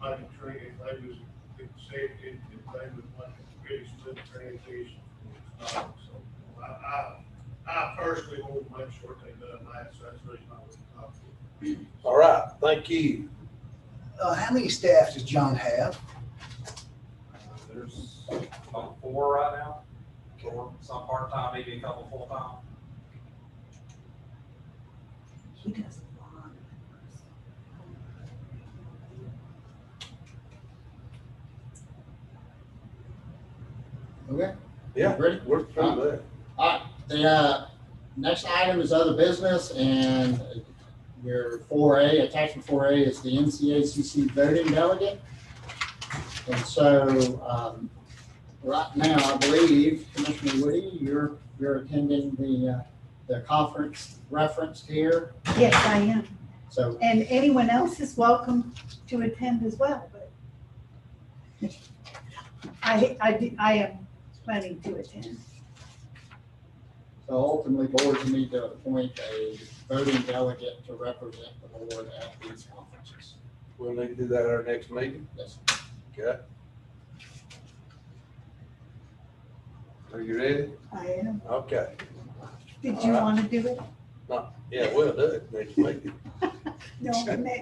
make a train, if they was accepted, that they would make a really smooth transition. So I personally want to make sure they done that, so that's the reason I was talking. All right, thank you. How many staff does John have? There's about 4 right now, 4, some part-time, maybe a couple full-time. He does a lot. Okay. Yeah, Ready? we're through that. All right, the next item is other business, and your 4A, attachment 4A is the NCACC voting delegate. And so, right now, I believe, Commissioner Woody, you're attending the conference referenced here. Yes, I am. So, And anyone else is welcome to attend as well, but I am planning to attend. so ultimately, boards need to appoint a voting delegate to represent the board at these conferences. We'll need to do that at our next meeting. Yes. Okay. Are you ready? I am. Okay. Did you All right. want to do it? No, yeah, we'll do it next meeting. No,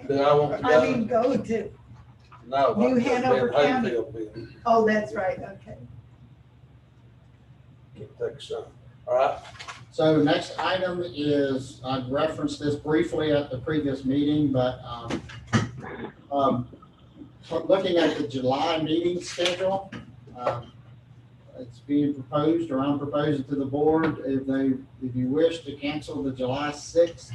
Do I want to I go? mean, go to. No. New I've got Hanover Ben County. Hayfield being- Oh, that's right, okay. Can take a shot. All right, So next item is, I referenced this briefly at the previous meeting, but looking at the July meeting schedule, it's being proposed, or I'm proposing to the board, if you wish to cancel the July 6th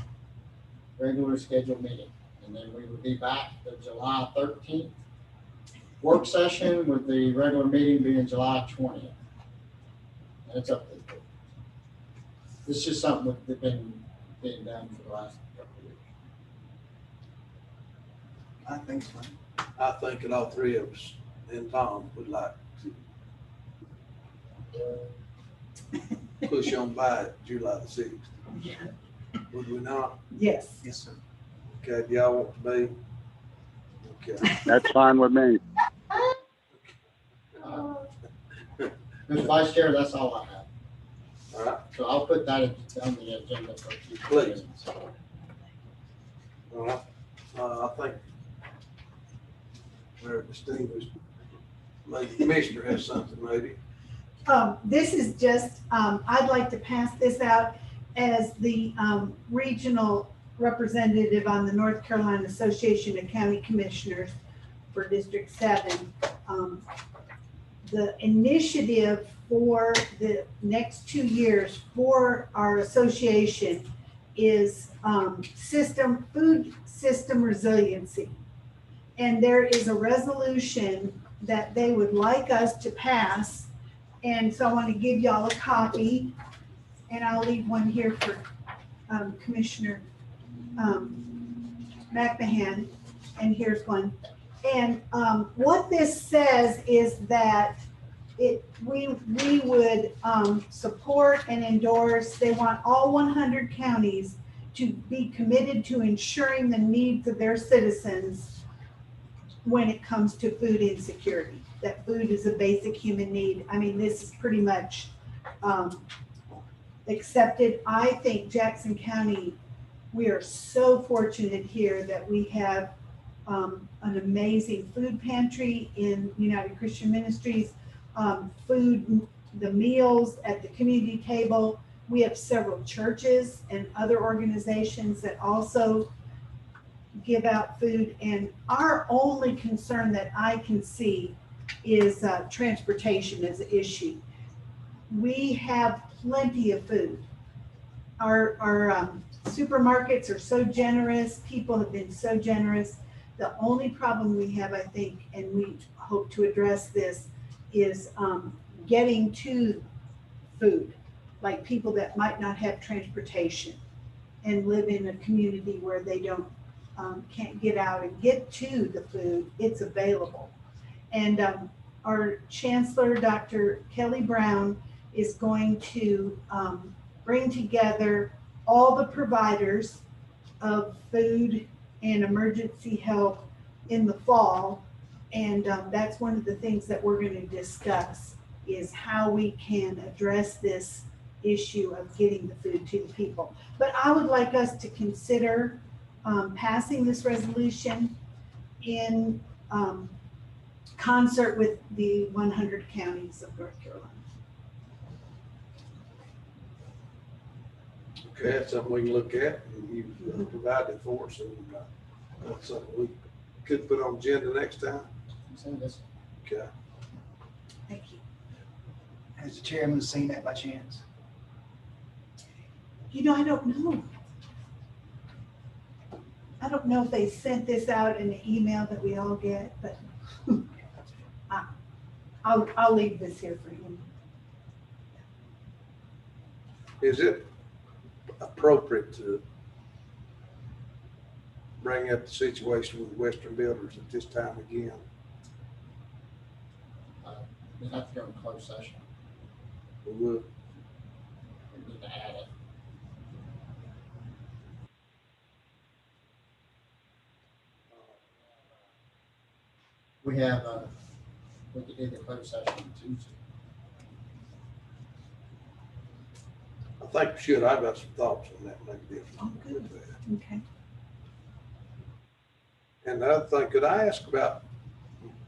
regular scheduled meeting. And then we would be back the July 13th work session, with the regular meeting being July 20th. And it's up to the board. It's just something that's been being done for the last couple of years. I think so. I think that all three of us and Tom would like to push on by July the 6th. Would we not? Yes. Yes, sir. Okay, do y'all want to be? Okay. That's fine with me. Mr. Vice Chair, that's all I have. All right, So I'll put that on the agenda for future. Please. meetings. all right. I think our distinguished lady commissioner has something maybe. This is just, I'd like to pass this out as the regional representative on the North Carolina Association of County Commissioners for District 7. The initiative for the next 2 years for our association is food system resiliency. And there is a resolution that they would like us to pass. And so I want to give y'all a copy, and I'll leave one here for Commissioner McMahon, and here's one. And what this says is that we would support and endorse, they want all 100 counties to be committed to ensuring the needs of their citizens when it comes to food insecurity. That food is a basic human need. I mean, this is pretty much accepted. I think Jackson County, we are so fortunate here that we have an amazing food pantry in United Christian Ministries, the meals at the community table. We have several churches and other organizations that also give out food. And our only concern that I can see is transportation as an issue. We have plenty of food. Our supermarkets are so generous. People have been so generous. The only problem we have, I think, and we hope to address this, is getting to food. Like people that might not have transportation and live in a community where they can't get out and get to the food, it's available. And our Chancellor, Dr. Kelly Brown, is going to bring together all the providers of food and emergency help in the fall. And that's one of the things that we're going to discuss, is how we can address this issue of getting the food to the people. But I would like us to consider passing this resolution in concert with the 100 counties of North Carolina. Okay, that's something we can look at, and you provided for us, and that's something we could put on the agenda next time. So this- Okay. Thank you. Has the chairman seen that by chance? You know, I don't know. I don't know if they sent this out in the email that we all get, but I'll leave this here for him. Is it appropriate to bring up the situation with Western Builders at this time again? We have to go in closed session. We would. We need to add it. We have, we could do the closed session on Tuesday. I think we should. I've got some thoughts on that, maybe Oh, different. good. Okay. And the other thing, could I ask about,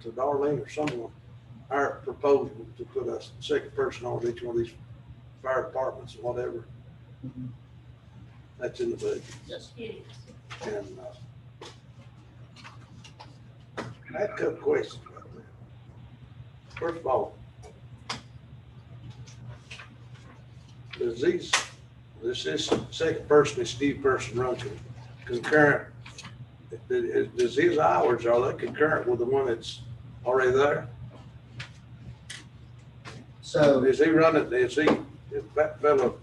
to Darlene or someone, our proposal to put a second person on each one of these fire departments or whatever? Mhm. That's in the budget. Yes. And I had a couple questions about that. First of all, does this second person, this new person runs it concurrent? Does his hours, are they concurrent with the one that's already there? So, Is he running, is that fellow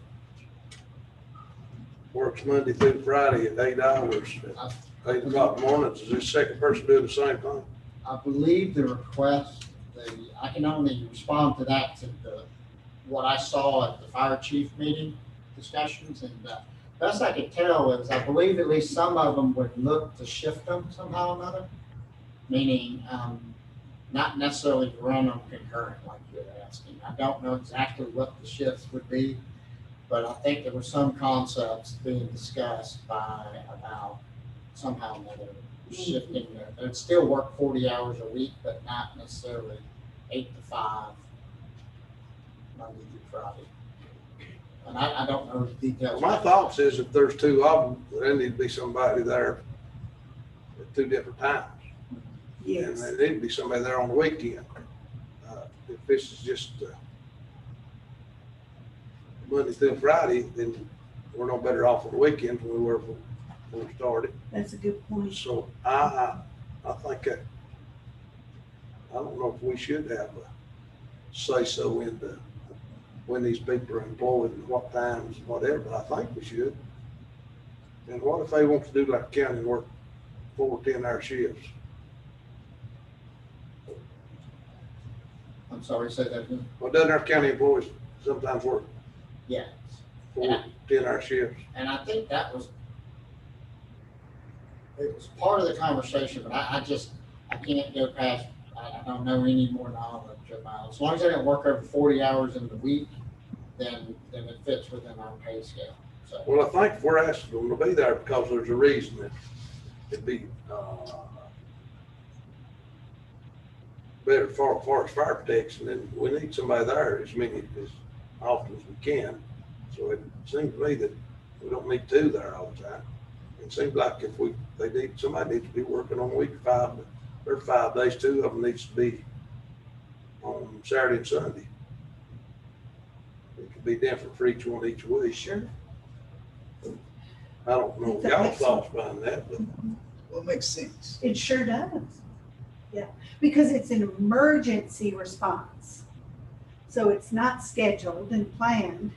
works Monday through Friday at 8 hours, at 8 o'clock mornings. Is this second person doing the same thing? I believe the request, I can only respond to that what I saw at the fire chief meeting discussions, and best I could tell is I believe at least some of them would look to shift them somehow or another, meaning, not necessarily to run them concurrent like you're asking. I don't know exactly what the shifts would be, but I think there were some concepts being discussed about somehow or another shifting they'd still work 40 hours a week, but not necessarily 8 to 5, Monday through Friday. And I don't know the details. My thoughts is if there's two of them, there need to be somebody there at two different times. And there need to be somebody there on the weekend. If this is just Monday through Friday, then we're no better off on the weekend than we were when we started. That's a good point. So I think that, I don't know if we should have a say-so in when these people are employed and what times, whatever, but I think we should. And what if they want to do like county and work 4 10-hour shifts? I'm sorry, say that again. Well, doesn't our county employees sometimes work Yeah. 4 10-hour shifts? And I think it was part of the conversation, but I can't go past, I don't know any more knowledge about it. As long as they don't work over 40 hours in the week, then it fits within our pay scale. So, Well, I think if we're asking them to be there because there's a reason that it'd be better for fire protection, and we need somebody there as often as we can. So it seems to me that we don't need two there all the time. It seems like if somebody needs to be working on week 5, or 5 days, 2 of them needs to be on Saturday and Sunday. It could be different for each one each week. Sure. I don't know That y'all's makes thoughts behind that, but Well, it makes sense. It sure does. Yeah, because it's an emergency response. So it's not scheduled and planned.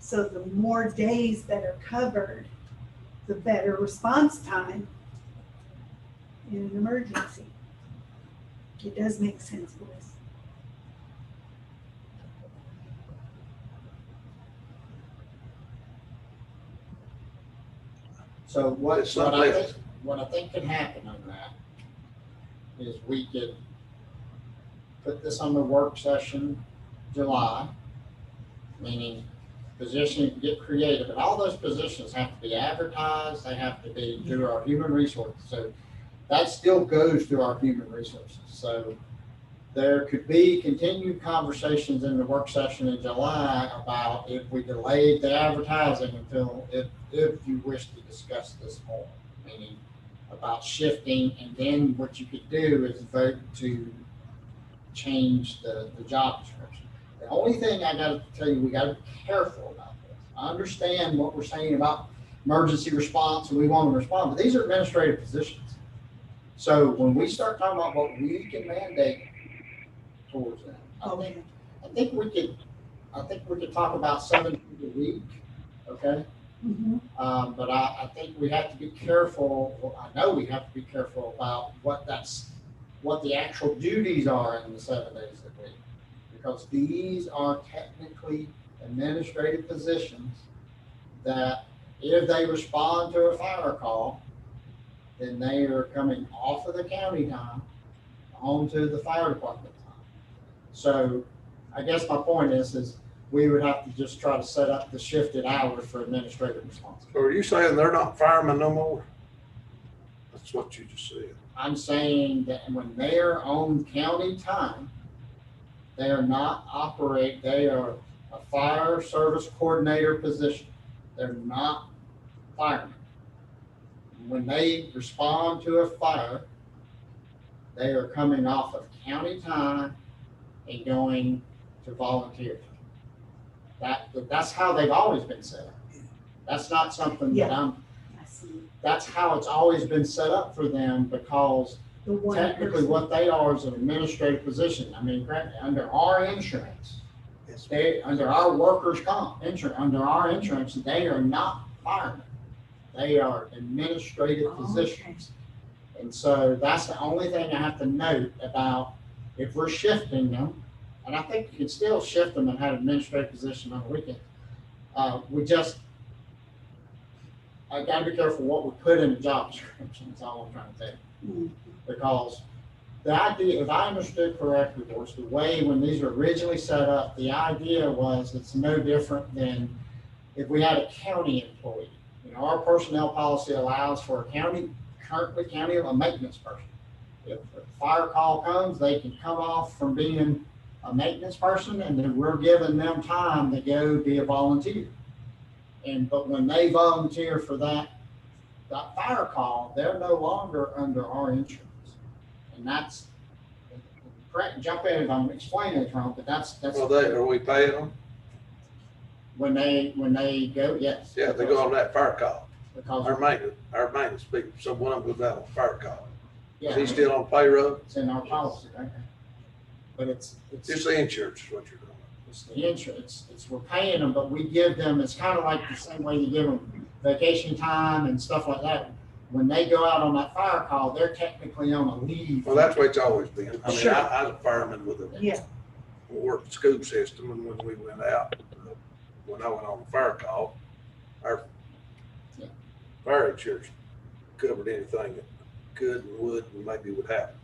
So the more days that are covered, the better response time in an emergency. It does make sense, Liz. so what It's something I think could happen on that is we could put this on the work session July, meaning position, get creative, and all those positions have to be advertised, they have to be through our human resources. So that still goes through our human resources. So there could be continued conversations in the work session in July about if we delayed the advertising until, if you wish to discuss this more, meaning about shifting, and then what you could do is vote to change the job description. The only thing I gotta tell you, we gotta be careful about this. I understand what we're saying about emergency response and we want to respond, but these are administrative positions. So when we start talking about what we can mandate towards them, I think we could talk about 7 days a week, okay? Mhm. But I think we have to be careful, I know we have to be careful about what the actual duties are in the 7 days a week. Because these are technically administrative positions that if they respond to a fire call, then they are coming off of the county time onto the fire department time. So I guess my point is we would have to just try to set up the shifted hours for administrative responsibility. So are you saying they're not firemen no more? That's what you just said. I'm saying that when they are on county time, they are they are a fire service coordinator position. They're not firemen. When they respond to a fire, they are coming off of county time and going to volunteer time. That's how they've always been set up. That's not something that I see. that's how it's always been set up for them, because The one technically person. what they are is an administrative position. I mean, under our insurance, Yes. under our workers' comp insurance, under our insurance, they are not firemen. They are administrative Oh, positions. And so that's the only thing I have to note about if we're shifting them, and I think you can still shift them and have an administrative position on the weekend. I gotta be careful what we put in the job description, is all I'm trying to tell you. Because the idea, if I understood correctly, was the way when these were originally set up, the idea was it's no different than if we had a county employee. You know, our personnel policy allows for a maintenance person. If a fire call comes, they can come off from being a maintenance person, and then we're giving them time to go be a volunteer. But when they volunteer for that fire call, they're no longer under our insurance. And that's, correct, jump in if I'm explaining it wrong, but that's. Well, are we paying them? When they go, yes. Yeah, they go on that fire call. Because, Our maintenance people, so one of them goes out on fire call. yeah, Is he still on payroll? it's in our policy, right? But It's the insurance is what you're doing. it's the insurance, we're paying them, but we give them, it's kind of like the same way you give them vacation time and stuff like that. When they go out on that fire call, they're technically on a leave. Well, that's the way it's always been. I mean, Sure. I was a fireman with a Yeah. worked school system, and when we went out, when I went on the fire call, our Yeah. fire insurance covered anything that could and would and maybe would happen.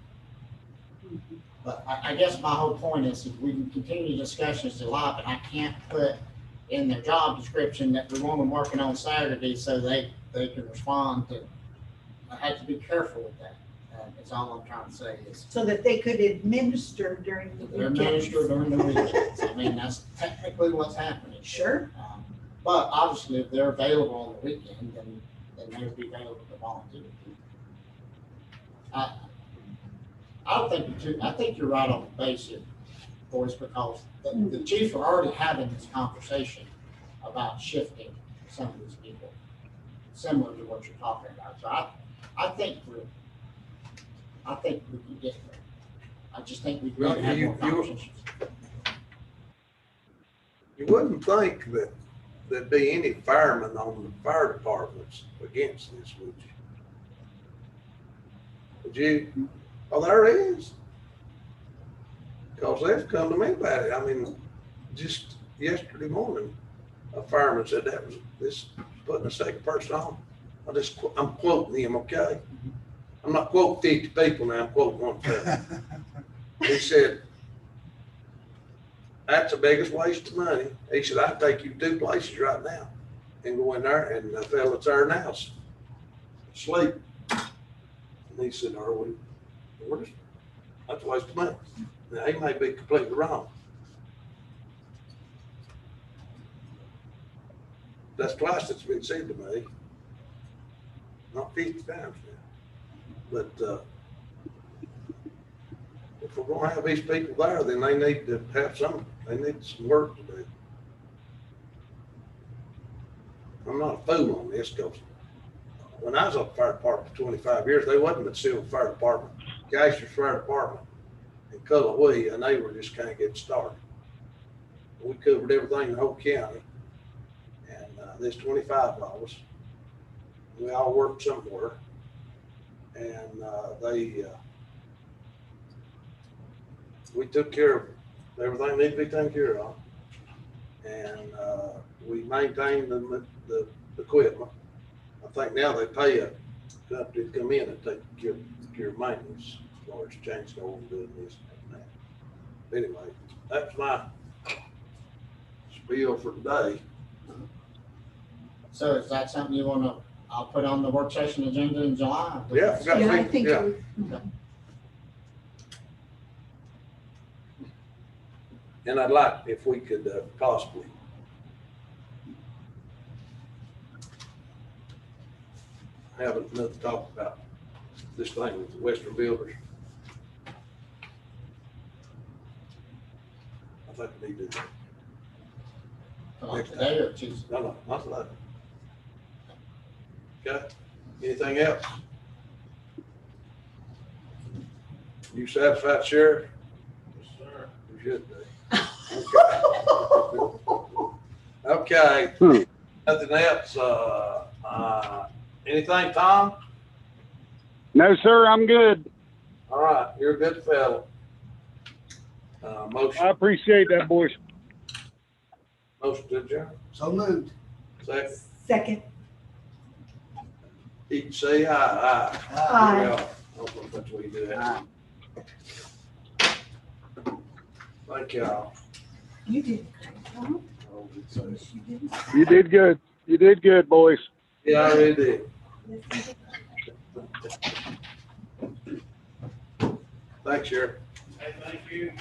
But I guess my whole point is if we can continue discussions to lot, but I can't put in their job description that we want them working on Saturday so they can respond to. I have to be careful with that. It's all I'm trying to say is So that they could administer during the they're weekends. administered during the weekends. I mean, that's technically what's happening. Sure. But obviously, if they're available on the weekend, then they would be available to volunteer. I think you're right on the base here, boys, because the chiefs are already having this conversation about shifting some of these people, similar to what you're talking about. So I think we can get there. I just think we've got to have more conversations. You wouldn't think that there'd be any firemen on the fire departments against this, would you? Would you? Oh, there is. Because they've come to me about it. I mean, just yesterday morning, a fireman said that was this putting a second person on. I'm quoting him, okay? I'm not quoting 50 people now, I'm quoting one person. He said, that's the biggest waste of money. He said, I'd take you to 2 places right now and go in there, and the fella that's there now is asleep. And he said, that's a waste of money. Now, he may be completely wrong. That's twice it's been said to me. Not 50 times now. But if we're gonna have these people there, then they need to have they need some work to do. I'm not a fool on this, because when I was on the fire department for 25 years, they wasn't the Silver Fire Department, Geisers Fire Department, and Cullowhee, and they were just kind of getting started. We covered everything in the whole county, and there's 25 of us. We all worked somewhere, and we took care of everything that needed to be taken care of, and we maintained the equipment. I think now they pay a company to come in and take care of maintenance, as far as change oil and doing this and that. Anyway, that's my spiel for today. So is that something you want to, I'll put on the work session agenda in July? Yeah, I forgot. Yeah, I think, Yeah. And I'd like if we could possibly have another talk about this thing with the Western Builders. I think we need to do that. Like today or Tuesday? No, not today. Okay, anything else? You satisfied, Sheriff? Yes, sir. You should be. Okay. Okay. Nothing else, anything, Tom? No, sir, I'm good. All right, you're a good fellow. I Motion appreciate that, boys. to adjourn. So moved. Second, Second. each say aye, aye. Aye. Here we are. I don't know if that's what you do that. Thank y'all. You did. Oh, good say. You did good. You did good, boys. Yeah, I already did. Thanks, Sheriff. Hey, thank you.